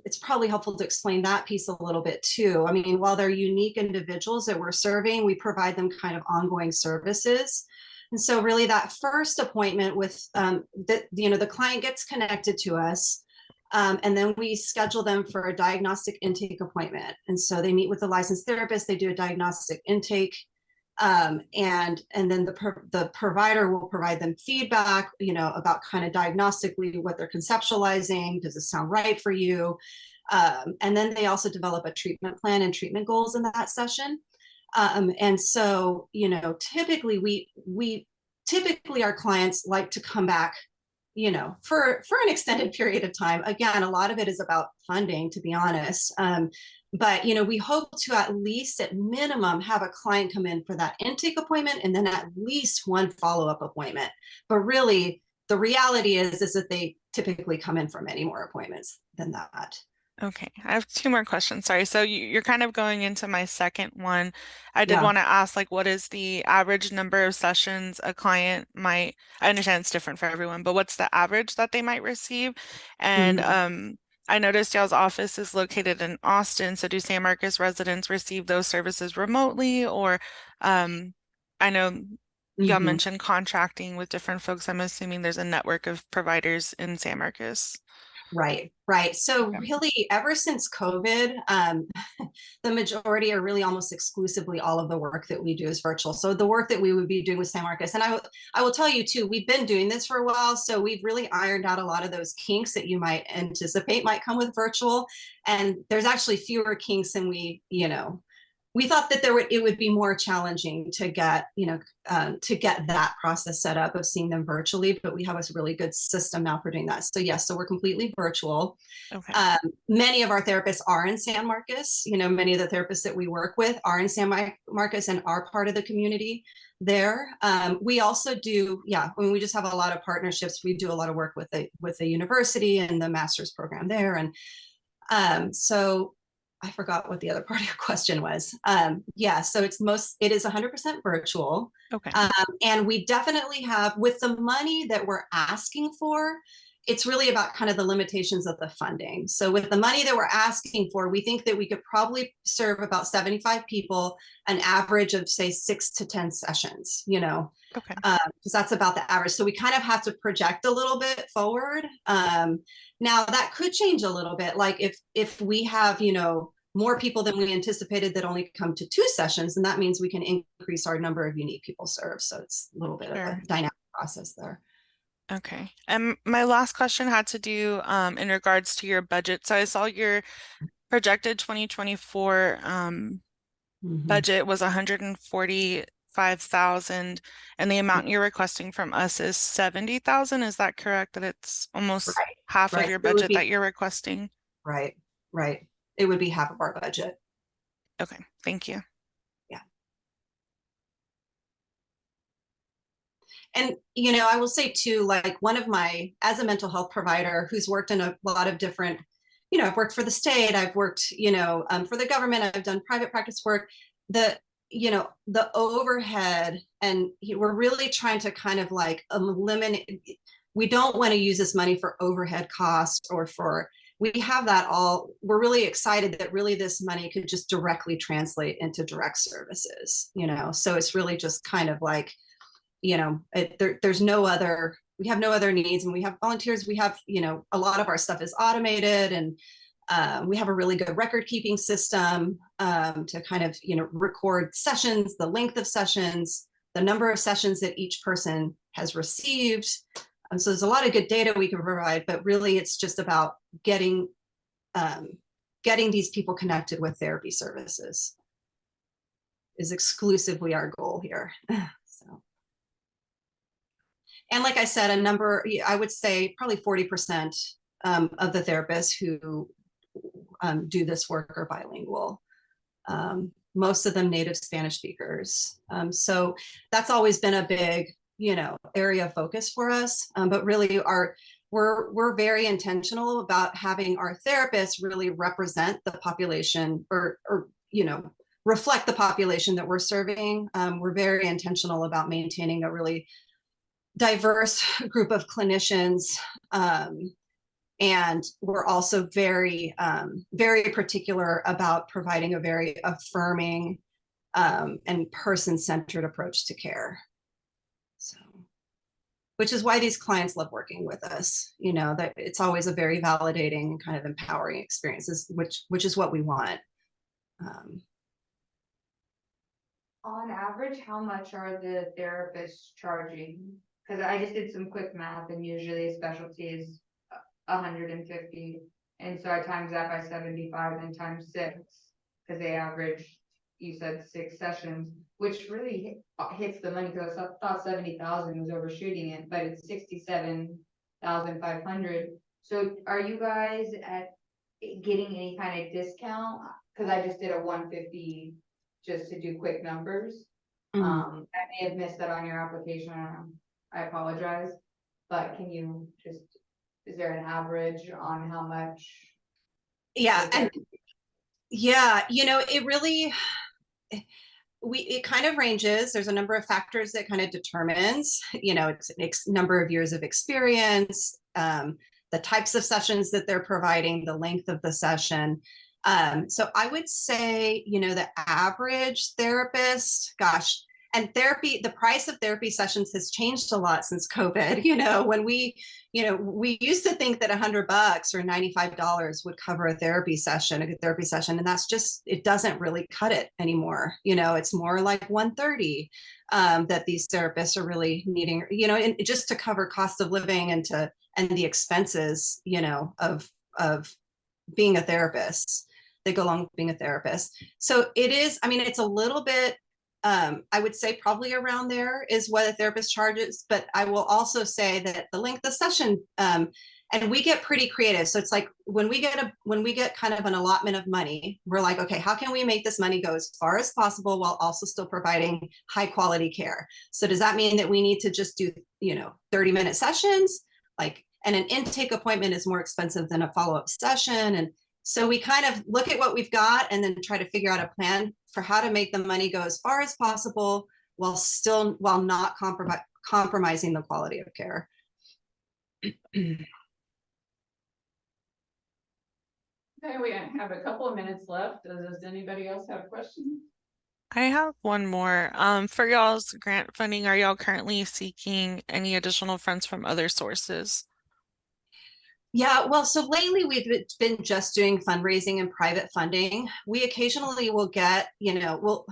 it's probably helpful to explain that piece a little bit too. I mean, while they're unique individuals that we're serving, we provide them kind of ongoing services. And so really that first appointment with, you know, the client gets connected to us, and then we schedule them for a diagnostic intake appointment. And so they meet with a licensed therapist, they do a diagnostic intake, and then the provider will provide them feedback, you know, about kind of diagnostically what they're conceptualizing. Does it sound right for you? And then they also develop a treatment plan and treatment goals in that session. And so, you know, typically typically our clients like to come back, you know, for an extended period of time. Again, a lot of it is about funding, to be honest. But, you know, we hope to at least at minimum have a client come in for that intake appointment and then at least one follow-up appointment. But really, the reality is that they typically come in for many more appointments than that. Okay, I have two more questions. Sorry. So you're kind of going into my second one. I did Yeah. want to ask, like, what is the average number of sessions a client might, I understand it's different for everyone, but what's the average that they might receive? And I noticed y'all's office is located in Austin. So do San Marcos residents receive those services remotely? Or I know y'all mentioned contracting with different folks. I'm assuming there's a network of providers in San Marcos. Right. So really, ever since COVID, the majority are really almost exclusively all of the work that we do is virtual. So the work that we would be doing with San Marcos, and I will tell you too, we've been doing this for a while, so we've really ironed out a lot of those kinks that you might anticipate might come with virtual. And there's actually fewer kinks than we thought that it would be more challenging to get, to get that process set up of seeing them virtually, but we have a really good system now for doing that. So yes, so we're completely virtual. Okay. Many of our therapists are in San Marcos. Many of the therapists that we work with are in San Marcos and are part of the community there. We also do, we just have a lot of partnerships. We do a lot of work with the university and the master's program there. And so I forgot what the other part of your question was. So it is 100% virtual. Okay. And we definitely have, with the money that we're asking for, it's really about kind of the limitations of the funding. So with the money that we're asking for, we think that we could probably serve about 75 people, an average of say 6 to 10 sessions, Okay. Because that's about the average. So we kind of have to project a little bit forward. Now that could change a little bit. Like if we have, more people than we anticipated that only come to 2 sessions, and that means we can increase our number of unique people served. So it's a little bit of a dynamic process there. Okay, and my last question had to do in regards to your budget. So I saw your projected 2024 budget was 145,000, and the amount you're requesting from us is 70,000. Is that correct? That it's almost Right, half of right. your It would budget be- that you're requesting? Right, right. It would be half of our budget. Okay, thank you. And, you know, I will say too, like as a mental health provider who's worked in a lot of different, you know, I've worked for the state, I've worked, you know, for the government, I've done private practice work, you know, the overhead, and we're really trying to kind of like eliminate, we don't want to use this money for overhead costs or we have that all, we're really excited that really this money could just directly translate into direct services, you know, so it's really just kind of like, you know, there's no other, we have no other needs, and we have volunteers, we have, you know, a lot of our stuff is automated, and we have a really good record keeping system to kind of, you know, record sessions, the length of sessions, the number of sessions that each person has received. So there's a lot of good data we can provide, but really it's just about getting these people connected with therapy services is exclusively our goal here. So. And like I said, I would say probably 40% of the therapists who do this work are bilingual. Most of them native Spanish speakers. So that's always been a big, you know, area of focus for us. But really we're very intentional about having our therapists really represent the population or you know, reflect the population that we're serving. We're very intentional about maintaining a really diverse group of clinicians. And we're also very, very particular about providing a very affirming and person-centered approach to care. So, which is why these clients love working with us. You know, that it's always a very validating and kind of empowering experiences, which is what we want. On average, how much are the therapists charging? Because I just did some quick math, and usually a specialty is 150, and so I times that by 75 and times 6, because they average, you said 6 sessions, which really hits the money, because I thought 70,000 was overshooting it, but it's 67,500. So are you guys getting any kind of discount? Because I just did a 150 just to do quick numbers. I may have missed that on your application. I apologize, but can you just, is there an average on how much? Yeah, and yeah, you know, it really, it kind of ranges. There's a number of factors that kind of determines, you know, it's number of years of experience, the types of sessions that they're providing, the length of the session. So I would say, you know, the average therapist, gosh, and therapy, the price of therapy sessions has changed a lot since COVID. You know, when we used to think that $100 or $95 would cover a good therapy session. And that's just, it doesn't really cut it anymore. You know, it's more like 130 that these therapists are really needing, you know, and just to cover cost of living and the expenses, you know, of being a therapist. They go along with being a therapist. So it is, I mean, it's a little bit, I would say probably around there is what a therapist charges, but I will also say that the length of session, and we get pretty creative. So it's like when we get kind of an allotment of money, we're like, okay, how can we make this money go as far as possible while also still providing high quality care? So does that mean that we need to just do, you know, 30-minute sessions? Like, and an intake appointment is more expensive than a follow-up session. And so we kind of look at what we've got and then try to figure out a plan for how to make the money go as far as possible while not compromising the quality of care. Okay, we have a couple of minutes left. Does anybody else have questions? I have one more. For y'all's grant funding, are y'all currently seeking any additional funds from other sources? Yeah, well, so lately we've been just doing fundraising and private funding. We occasionally will get, you know,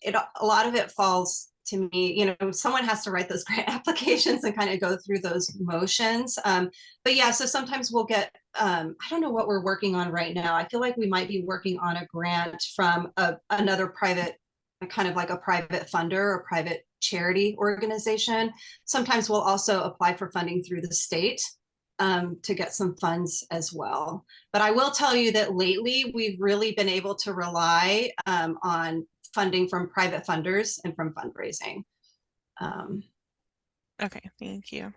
a lot of it falls to me, you know, someone has to write those grant applications and kind of go through those motions. But yeah, so sometimes we'll get, I don't know what we're working on right now. I feel like we might be working on a grant from another private, kind of like a private funder or private charity organization. Sometimes we'll also apply for funding through the state to get some funds as well. But I will tell you that lately we've really been able to rely on funding from private funders and from fundraising. Okay, thank you.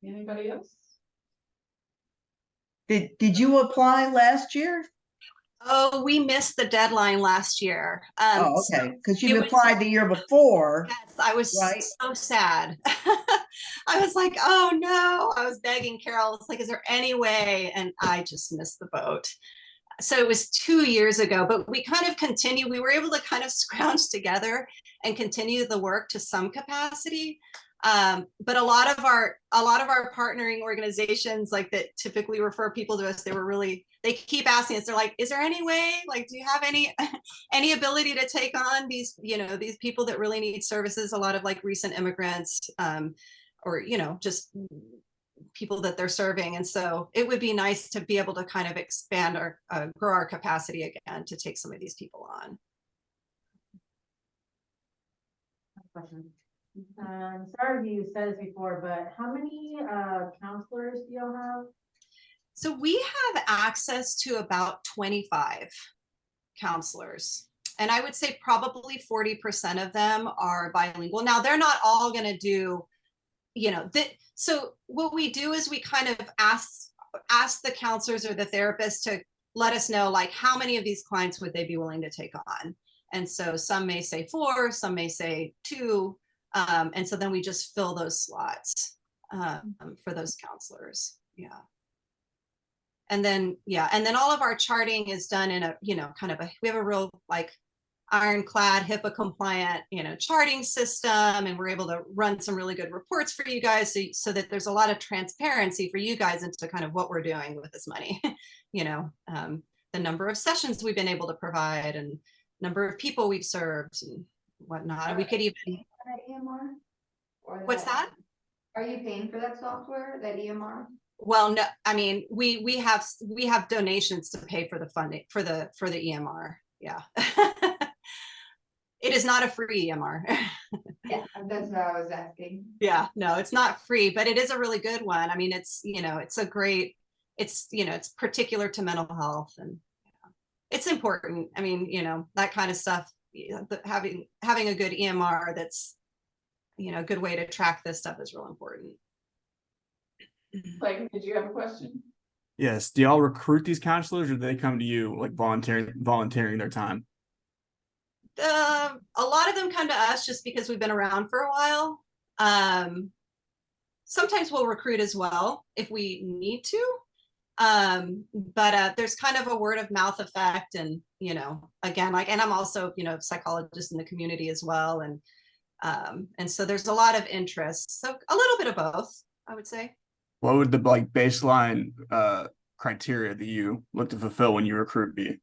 Anybody else? Did you apply last year? Oh, we missed the deadline last year. Oh, So okay, because it you was- applied the year before. Yes, I was Right. so sad. I was like, oh no, I was begging Carol. It's like, is there any way? And I just missed the boat. So it was 2 years ago, but we kind of continue. We were able to kind of scrounge together and continue the work to some capacity. But a lot of our partnering organizations, like that typically refer people to us, they keep asking us, they're like, is there any way, like, do you have any ability to take on these, you know, these people that really need services, a lot of like recent immigrants, or, you know, just people that they're serving. And so it would be nice to be able to kind of expand our, grow our capacity again to take some of these people on. Question. Sorry if you said this before, but how many counselors do y'all have? So we have access to about 25 counselors. And I would say probably 40% of them are bilingual. Now, they're not all going to do, you know, so what we do is we kind of ask the counselors or the therapists to let us know, like, how many of these clients would they be willing to take on? And so some may say 4, some may say 2. And so then we just fill those slots for those counselors. Yeah. And then, yeah, and then all of our charting is done in a, you know, kind of we have a real like ironclad HIPAA compliant, you know, charting system, and we're able to run some really good reports for you guys so that there's a lot of transparency for you guys into kind of what we're doing with this money. You know, the number of sessions we've been able to provide and number of people we've served and whatnot. We could even That EMR? Or What's that? Are you paying for that software, that EMR? Well, no, I mean, we have donations to pay for the funding for the EMR. Yeah. It is not a free EMR. Yeah, that's what I was asking. Yeah, no, it's not free, but it is a really good one. I mean, it's, you know, it's a great, it's, you know, it's particular to mental health, and it's important. I mean, you know, that kind of stuff, you know, having a good EMR that's, you know, a good way to track this stuff is real important. Like, did you have a question? Yes. Do y'all recruit these counselors, or do they come to you like volunteering their time? A lot of them come to us just because we've been around for a while. Sometimes we'll recruit as well if we need to. But there's kind of a word of mouth effect, and, you know, again, like, and I'm also, you know, psychologist in the community as well. And so there's a lot of interest. So a little bit of both, I would say. What would the like baseline criteria that you look to fulfill when you recruit be?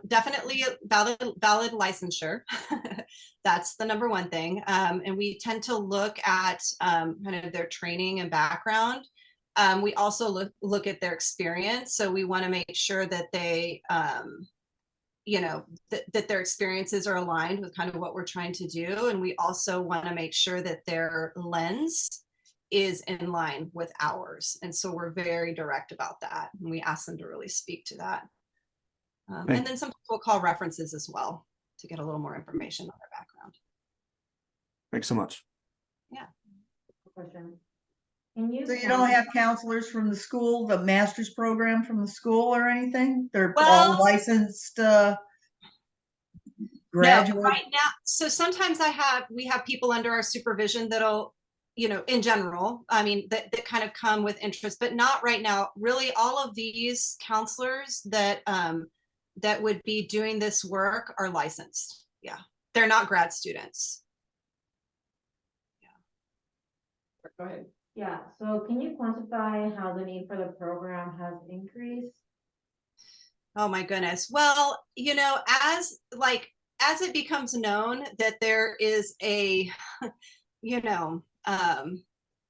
Definitely valid licensure. That's the number one thing. And we tend to look at kind of their training and background. We also look at their experience. So we want to make sure that they, you know, that their experiences are aligned with kind of what we're trying to do. And we also want to make sure that their lens is in line with ours. And so we're very direct about that. And we ask them to really speak to that. And then sometimes we'll call references as well to get a little more information on their background. Thanks so much. Yeah. Question. Can you? So you don't have counselors from the school, the master's program from the school or anything? They're Well, all licensed graduate? No, right now, so sometimes we have people under our supervision that'll, you know, in general, I mean, that kind of come with interest, but not right now. Really, all of these counselors that would be doing this work are licensed. Yeah, they're not grad students. Go ahead. Yeah, so can you quantify how the need for the program has increased? Oh my goodness. Well, as it becomes known that there is a, you know,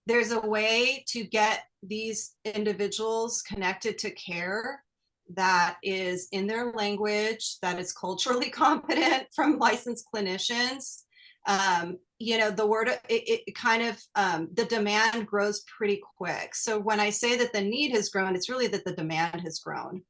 there's a way to get these individuals connected to care that is in their language, that is culturally competent from licensed clinicians. The word, it kind of, the demand grows pretty quick. So when I say that the need has grown, it's really that the demand has grown.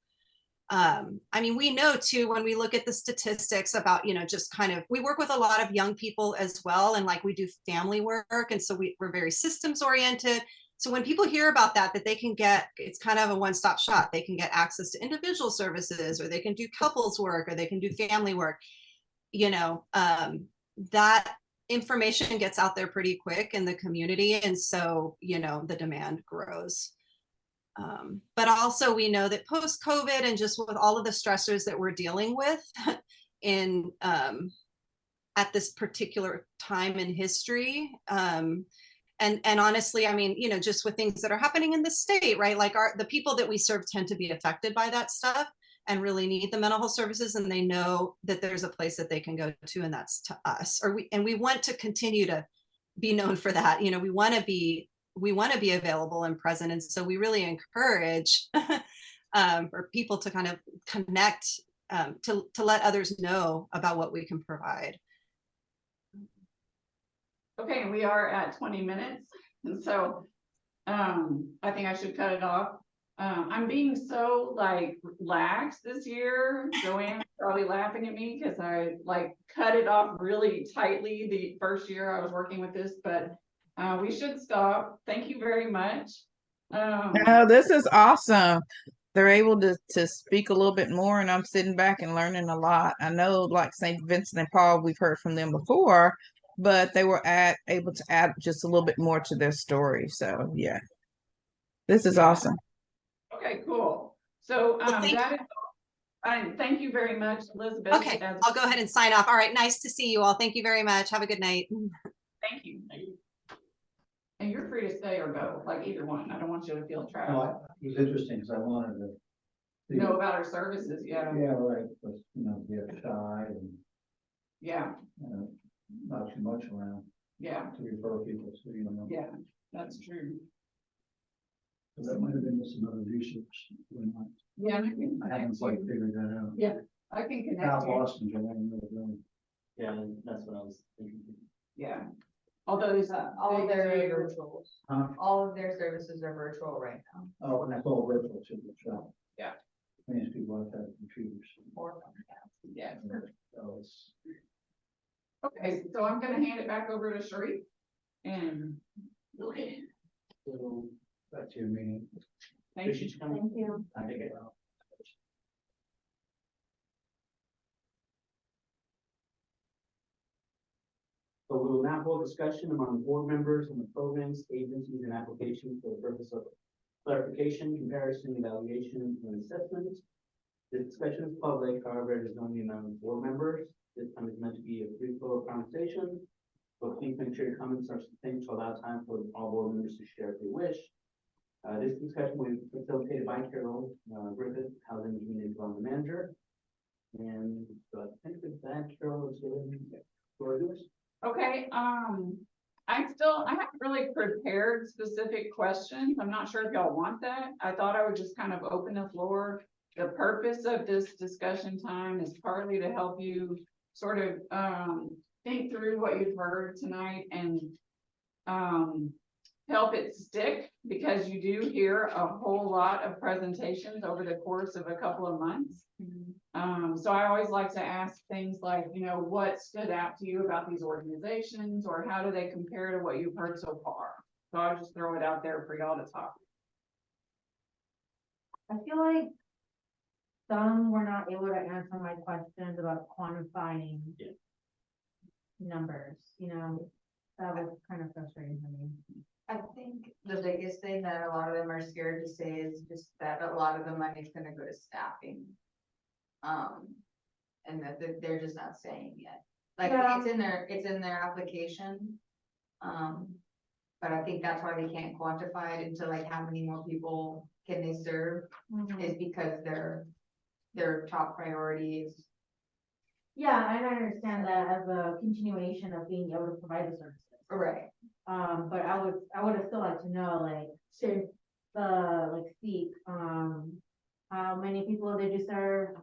We know too, when we look at the statistics about, just kind of, we work with a lot of young people as well. And like we do family work. And so we're very systems oriented. So when people hear about that they can get, it's kind of a one-stop shop. They can get access to individual services, or they can do couples work, or they can do family work, that information gets out there pretty quick in the community. And so, the demand grows. But also we know that post-COVID and just with all of the stressors that we're dealing with in at this particular time in history, and honestly, just with things that are happening in the state, right? Like the people that we serve tend to be affected by that stuff and really need the mental health services, and they know that there's a place that they can go to, and that's to us. And we want to continue to be known for that. We want to be available and present. And so we really encourage for people to kind of connect, to let others know about what we can provide. Okay, we are at 20 minutes. And so I think I should cut it off. I'm being so lax this year. Joanne's probably laughing at me because I cut it off really tightly the first year I was working with this, but we should stop. Thank you very much. Oh, this is awesome. They're able to speak a little bit more, and I'm sitting back and learning a lot. I know like St. Vincent and Paul, we've heard from them before, but they were able to add just a little bit more to their story. So yeah, this is awesome. Okay, cool. So thank thank you very much, Elizabeth. Okay, I'll go ahead and sign off. All right, nice to see you all. Thank you very much. Have a good night. Thank you. And you're free to stay or go, either one. I don't want you to feel trapped. No, it was interesting because I wanted to Know about our services, yeah. Yeah, right, but get shy and Yeah, not too much around yeah, to refer people to, yeah, that's true. So that might have been some other research. Yeah, I haven't quite figured that out. Yeah, I can connect South you. Boston, Joanne, Yeah, that's what I was thinking. Yeah. Although there's All of their they- virtual, Huh? all of their services are virtual right now. Oh, and that's all virtual to the shop. Yeah. Means people have to have computers. Or, Yeah. So it's. Okay, so I'm gonna hand it back over to Sheree. And okay, So back to your meeting. thank you. Appreciate you coming. Thank you. I think it. So we will now hold discussion among board members on the programs, agencies, and applications for the purpose of clarification, comparison, evaluation, and assessment. The discussion is public, however, it is only among board members. This time is meant to be a free flow of conversation. So please make sure your comments are succinct to allow time for all board members to share if they wish. This discussion will be facilitated by Carol Griffith, Housing and Community Development Manager. And so I think with that, Carol is going to do this. Okay, I haven't really prepared specific questions. I'm not sure if y'all want that. I thought I would just kind of open the floor. The purpose of this discussion time is partly to help you sort of think through what you've heard tonight and help it stick, because you do hear a whole lot of presentations over the course of a couple of months. So I always like to ask things like, what stood out to you about these organizations, or how do they compare to what you've heard so far? So I'll just throw it out there for y'all to talk. I feel like some were not able to answer my questions about quantifying numbers, that was kind of frustrating for me. I think the biggest thing that a lot of them are scared to say is just that a lot of the money is gonna go to staffing. And that they're just not saying yet. Like, Yeah. it's in their application. but I think that's why they can't quantify it into like how many more people can they serve, is because their top priority is. Yeah, and I understand that as a continuation of being able to provide the services. Right. But I would have still like to know, like, Sure. Seek, how many people did you serve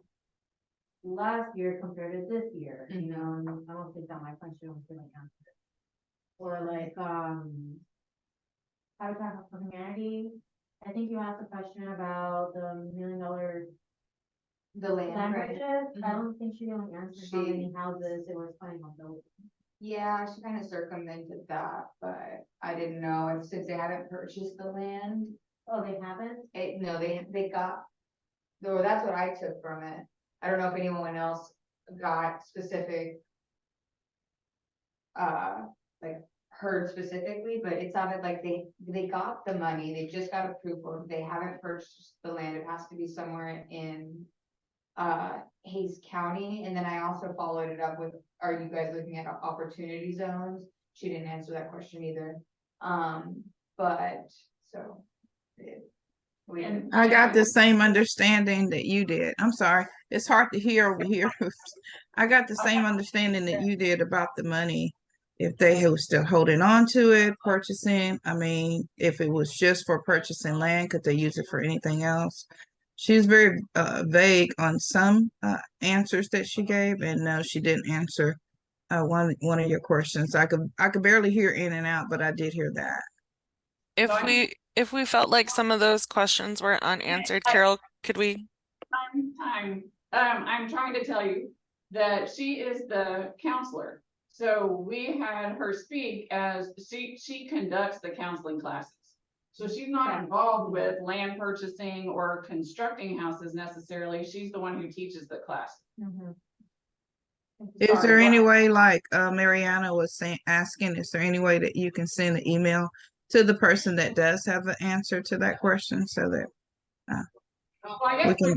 last year compared to this year, you know, and I don't think that my question was really answered. Or like, Habitat for Humanity, I think you asked a question about the $1 million The land, right? purchase. I don't think she really answered how She- many houses it was planning on building. Yeah, she kind of circumvented that, but I didn't know, and since they haven't purchased the land, Oh, they haven't? no, they got. Though that's what I took from it. I don't know if anyone else got specific. Like heard specifically, but it sounded like they got the money, they just got approved for it, they haven't purchased the land, it has to be somewhere in. Hayes County, and then I also followed it up with, are you guys looking at opportunity zones? She didn't answer that question either. But so. I got the same understanding that you did. I'm sorry, it's hard to hear over here. I got the same understanding that you did about the money. If they were still holding on to it, purchasing, I mean, if it was just for purchasing land, could they use it for anything else? She was very vague on some answers that she gave, and no, she didn't answer one of your questions. I could barely hear in and out, but I did hear that. If we felt like some of those questions were unanswered, Carol, could we? I'm trying to tell you that she is the counselor. So we had her speak as she conducts the counseling classes. So she's not involved with land purchasing or constructing houses necessarily. She's the one who teaches the class. Is there any way, like Mariana was asking, is there any way that you can send an email to the person that does have an answer to that question so that Well, I we guess can?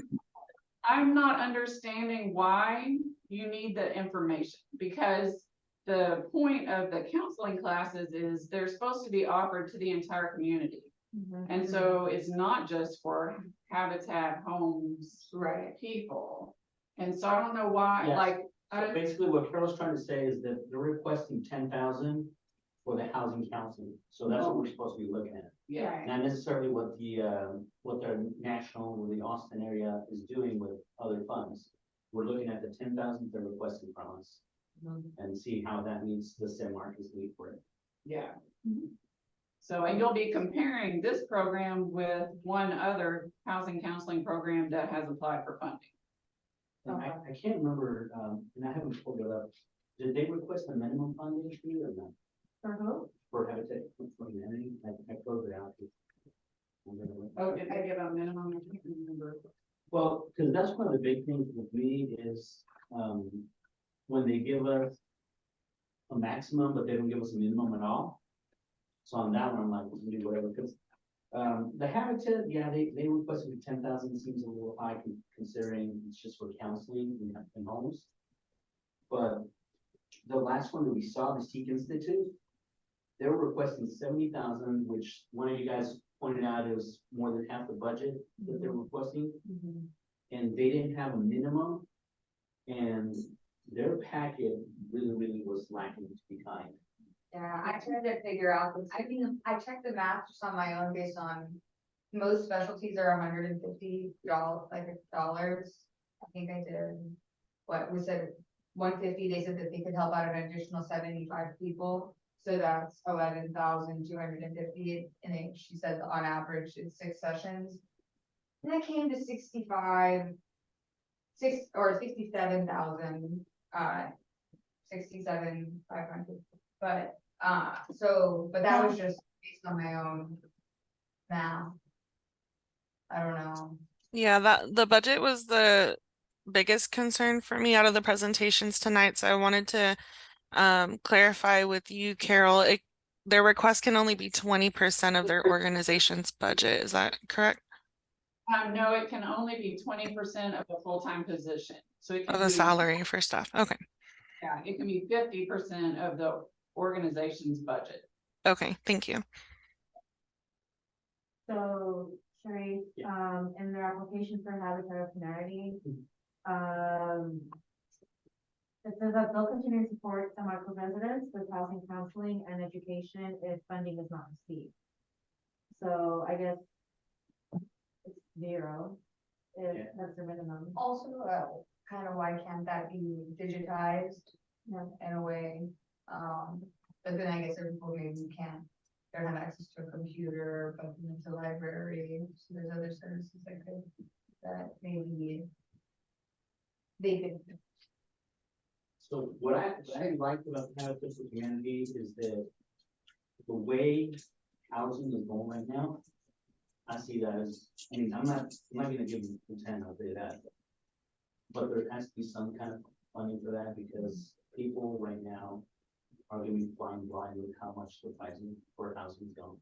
I'm not understanding why you need the information, because the point of the counseling classes is they're supposed to be offered to the entire community. And so it's not just for Habitat Homes, Right. people. And so I don't know why, Yes. like, So basically what Carol's trying to say is that they're requesting 10,000 for the housing counseling. So that's what we're supposed to be looking at. yeah, Not necessarily what their national or the Austin area is doing with other funds. We're looking at the 10,000 they're requesting from us and see how that meets the San Marcos need for it. yeah. So, and you'll be comparing this program with one other housing counseling program that has applied for funding. And I can't remember, and I haven't pulled it up. Did they request a minimum funding fee or not? For who? For Habitat for Humanity? I closed it out. Oh, did they give a minimum? I can't remember. Well, because that's one of the big things with me is, when they give us a maximum, but they don't give us a minimum at all. So on that one, I'm like, we can do whatever, because, the Habitat, yeah, they requested 10,000, seems a little high considering it's just for counseling and homes. But the last one that we saw, the Seek Institute, they were requesting 70,000, which one of you guys pointed out it was more than half the budget that they were requesting. And they didn't have a minimum, and their packet really was lacking to be kind. Yeah, I tried to figure out, I checked the math just on my own based on, most specialties are $150, dollars. I think I did, what we said, 150, they said that they could help out an additional 75 people. So that's 11,250, and then she said on average it's 6 sessions. And that came to 67,000, 67,500, but that was just based on my own math. I don't know. Yeah, the budget was the biggest concern for me out of the presentations tonight. So I wanted to clarify with you, Carol, their request can only be 20% of their organization's budget. Is that correct? No, it can only be 20% of a full-time position. So it can Of the be, salary for staff. Okay. yeah, it can be 50% of the organization's budget. Okay, thank you. So, Sherry, in their application for Habitat of Humanity, it says that they'll continue to support San Marcos residents with housing counseling and education if funding is not received. So I guess it's 0 if that's the minimum. Also, kind of why can't that be digitized in a way? But then I guess there are people maybe who can't, don't have access to a computer, but it's a library, so there's other services that maybe they could. So what I liked about the Habitat for Humanity is that the way housing is going right now, I see that as, I mean, I'm not gonna give them the 10, I'll say that. But there has to be some kind of funding for that because people right now are gonna be flying blind with how much the pricing for housing is going.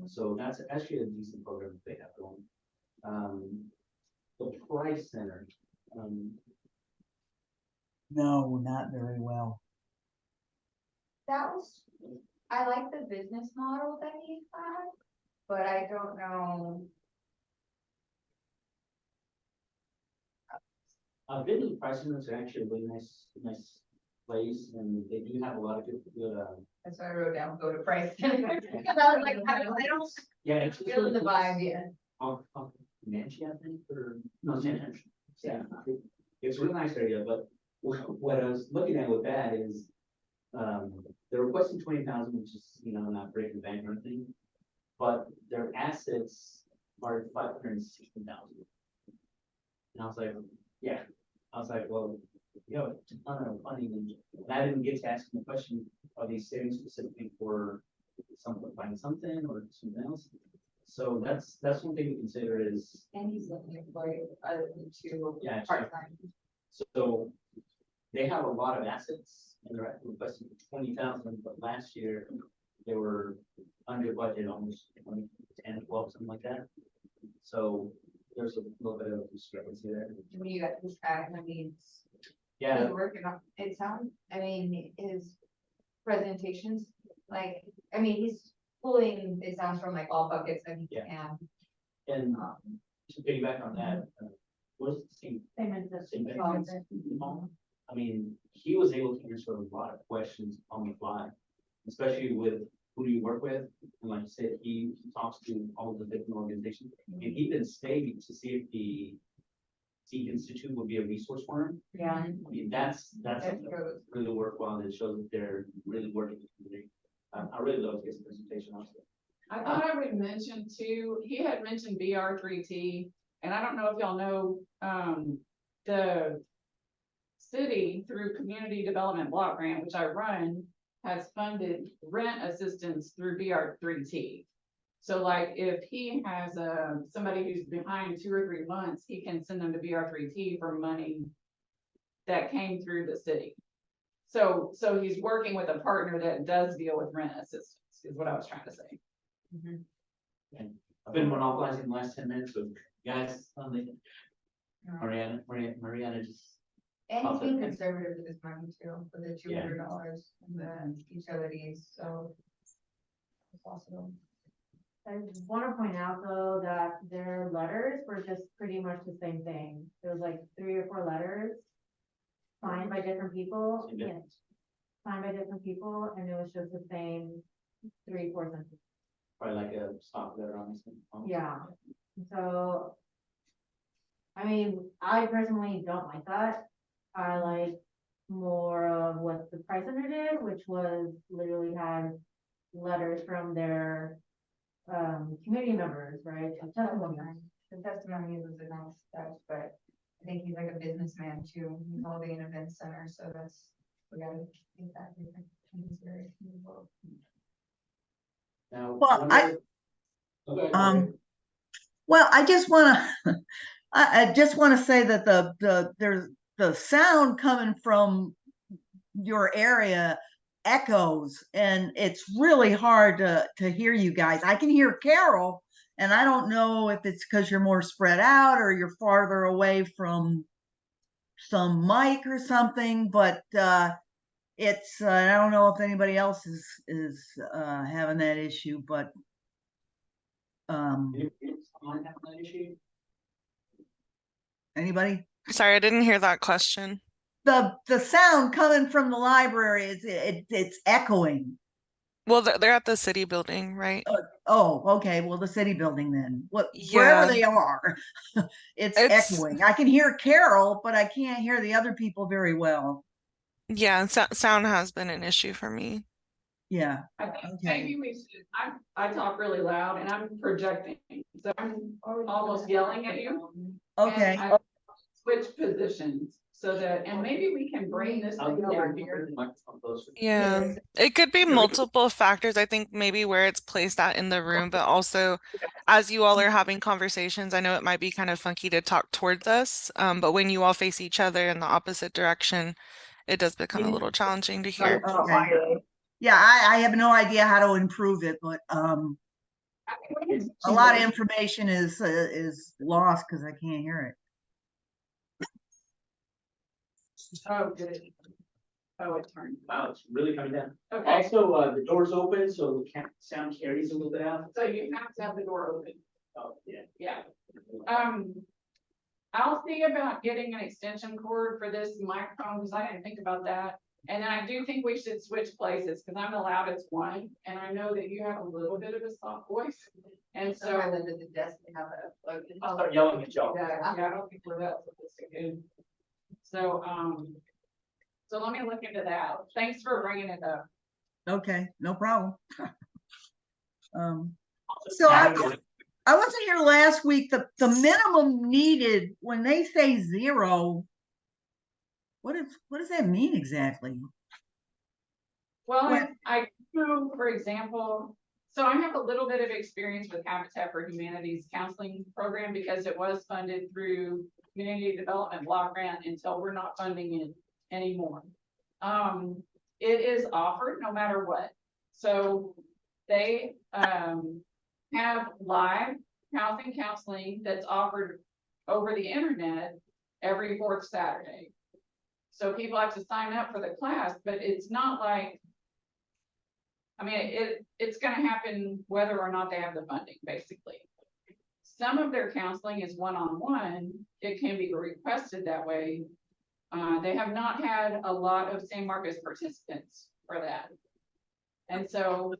So that's actually a decent program that they have going. The Price Center, No, not very well. That was, I like the business model that he had, but I don't know. Business Price Center is actually a really nice place, and they do have a lot of good. That's why I wrote down, go to Price Center. Because I was like, I don't Yeah, it's feel the vibe yet. Nancy, I think, or no, Nancy. Yeah, it's a really nice area, but what I was looking at with that is, they're requesting 20,000, which is, not breaking the bank or anything, but their assets are 560,000. And I was like, yeah, well, you have a ton of funding, and I didn't get to ask the question, are these savings specifically for someone buying something or something else? So that's one thing to consider is. And he's looking for other than two part-time. So they have a lot of assets and they're requesting 20,000, but last year they were under budget, almost 10, 12, something like that. So there's a little bit of a discrepancy there. when you got this guy, I mean, Yeah, he's working on, it sounds, I mean, his presentations, like, I mean, he's pulling, it sounds from like all buckets that he can. and to piggyback on that, what is the same? I mean, he was able to answer a lot of questions on the fly, especially with who do you work with? And like I said, he talks to all the different organizations, and he even stayed to see if the Seed Institute would be a resource for him. Yeah. I mean, that's really worthwhile. It shows that they're really working with the community. I really love his presentation also. I thought I would mention too, he had mentioned BR3T, and I don't know if y'all know, the city through Community Development Block Grant, which I run, has funded rent assistance through BR3T. So like if he has somebody who's behind 2 or 3 months, he can send them to BR3T for money that came through the city. So he's working with a partner that does deal with rent assistance, is what I was trying to say. And I've been monopolizing the last 10 minutes with guys on the Mariana just. And he's being conservative with his money too, for the $200 and the utilities, so. It's possible. I just want to point out though, that their letters were just pretty much the same thing. There was like 3 or 4 letters signed by different people. Yeah. Signed by different people, and it was just the same 3, 4 sentences. Probably like a stock letter on this. Yeah, so. I mean, I personally don't like that. I like more of what the Price Center did, which was literally had letters from their community members, right? The testimony was a nice touch, but I think he's like a businessman too. He's holding an event center, so we gotta take that into consideration as well. Now, Well, okay. I just want to, I just want to say that the sound coming from your area echoes, and it's really hard to hear you guys. I can hear Carol, and I don't know if it's because you're more spread out or you're farther away from some mic or something, but it's, I don't know if anybody else is having that issue, but Someone have that issue? anybody? Sorry, I didn't hear that question. The sound coming from the library is, it's echoing. Well, they're at the city building, right? Oh, okay, well, the city building then, Yeah. wherever they are, it's It's echoing. I can hear Carol, but I can't hear the other people very well. Yeah, sound has been an issue for me. Yeah, I think okay. maybe we should, I talk really loud and I'm projecting, so I'm almost yelling at you. Okay. And I switch positions so that, and maybe we can bring this I'll thing go down over here. here, the microphone closer. Yeah, it could be multiple factors. I think maybe where it's placed at in the room, but also as you all are having conversations, I know it might be kind of funky to talk towards us, but when you all face each other in the opposite direction, it does become a little challenging to hear. Okay. Yeah, I have no idea how to improve it, but a lot of information is lost because I can't hear it. Oh, good. Oh, it turned. Wow, it's really coming down. Okay, Also, the door's open, so the sound carries a little bit out. so you have to have the door open. Oh, yeah. Yeah. I'll see about getting an extension cord for this microphone, because I didn't think about that. And then I do think we should switch places, because I'm the loudest one, and I know that you have a little bit of a soft voice. And so. the desk have I'll start yelling at y'all. Yeah, I don't think we're that sophisticated. So, so let me look into that. Thanks for bringing it up. Okay, no problem. So I wasn't here last week. The minimum needed, when they say zero, what does that mean exactly? Well, What? I do, for example, so I have a little bit of experience with Habitat for Humanity's counseling program because it was funded through Community Development Block Grant until we're not funding it anymore. It is offered no matter what. So they have live housing counseling that's offered over the internet every fourth Saturday. So people have to sign up for the class, but it's not like, I mean, it's gonna happen whether or not they have the funding, basically. Some of their counseling is one-on-one. It can be requested that way. They have not had a lot of San Marcos participants for that. And so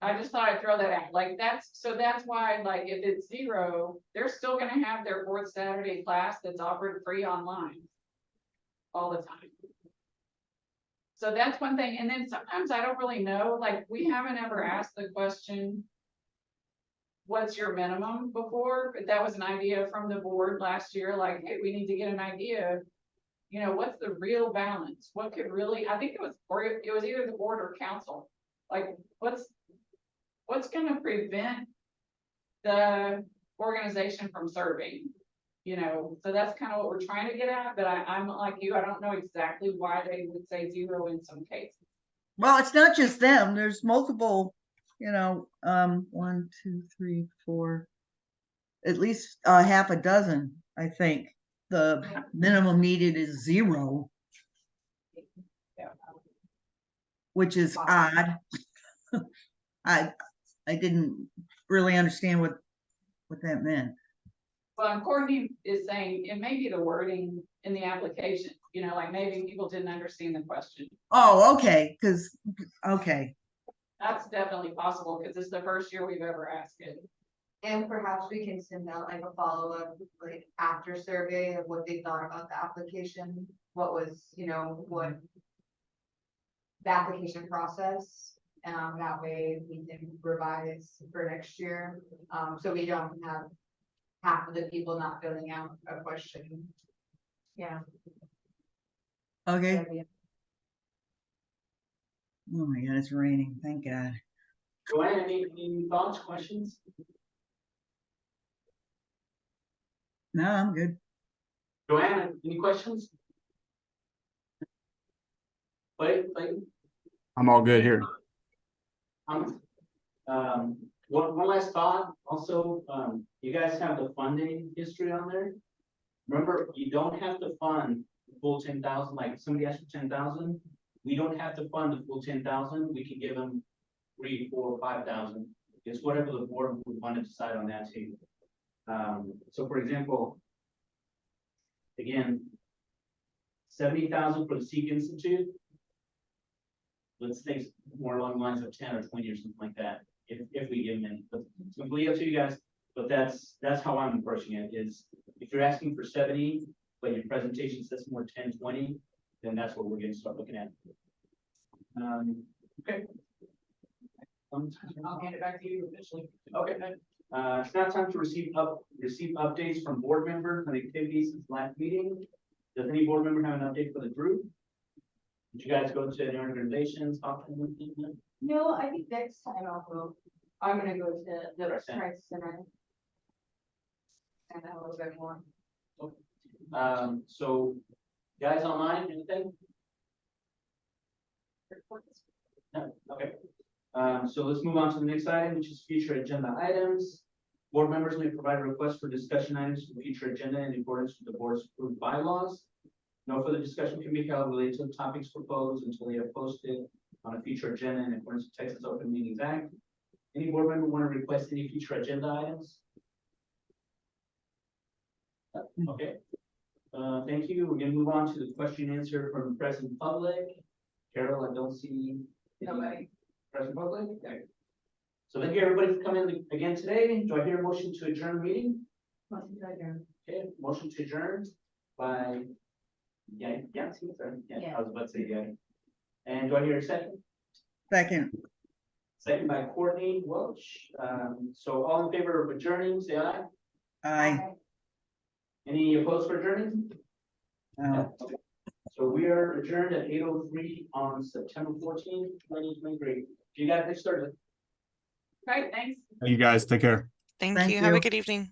I just thought I'd throw that out, like that's why, like, if it's zero, they're still gonna have their fourth Saturday class that's offered free online all the time. So that's one thing. And then sometimes I don't really know, like, we haven't ever asked the question, what's your minimum before? But that was an idea from the board last year, like, hey, we need to get an idea, you know, what's the real balance? What could really, I think it was either the board or council. Like, what's gonna prevent the organization from serving? You know, so that's kind of what we're trying to get at, but I'm like you, I don't know exactly why they would say zero in some cases. Well, it's not just them. There's multiple, you know, 1, 2, 3, 4, at least half a dozen, I think. The minimum needed is zero, which is odd. I didn't really understand what that meant. Well, and Courtney is saying it may be the wording in the application, you know, like maybe people didn't understand the question. Oh, okay, okay. That's definitely possible because it's the first year we've ever asked it. And perhaps we can send out like a follow-up, like after survey of what they thought about the application, what was, you know, what the application process. That way we can revise for next year. So we don't have half of the people not filling out a question. Yeah. Okay. Oh my God, it's raining. Thank God. Joanne, any thoughts, questions? No, I'm good. Joanne, any questions? Wait. I'm all good here. One last thought, also, you guys have the funding history on there. Remember, you don't have to fund the full 10,000, like somebody asked for 10,000. we don't have to fund the full 10,000, we can give them 3, 4, 5,000. It's whatever the board would want to decide on that too. So for example, again, 70,000 for the Sikh Institute. Let's think more along the lines of 10 or 20 or something like that, if we give them any, but it's completely up to you guys. But that's how I'm approaching it, is if you're asking for 70, but your presentation says more 10, 20, then that's what we're gonna start looking at. Okay. I'll hand it back to you officially. Okay. It's now time to receive updates from board members on activities since last meeting. Does any board member have an update for the group? Did you guys go to any organizations? No, I think next time I'll go, I'm gonna go to the Crisis Crisis Center. And a little bit more. So guys online, anything? No, okay. So let's move on to the next item, which is future agenda items. Board members may provide requests for discussion items for the future agenda in accordance with the board's approved bylaws. No further discussion can be held related to the topics proposed until they are posted on a future agenda in accordance with Texas Open Meetings Act. Any board member want to request any future agenda items? Okay. Thank you. We're gonna move on to the question and answer from the present public. Carol, I don't see Nobody. present public. Okay. So thank you everybody for coming again today. Do I hear a motion to adjourn the meeting? Okay, motion to adjourn by I was about to say yeah. And do I hear a second? Second. Second by Courtney Welch. So all in favor of adjourning, say aye. Aye. Any opposed for adjourning? No. Okay. So we are adjourned at 8:03 on September 14th, 2023. You guys next Thursday. Right, thanks. You guys take care. Thank Thank you. Have a you. good evening.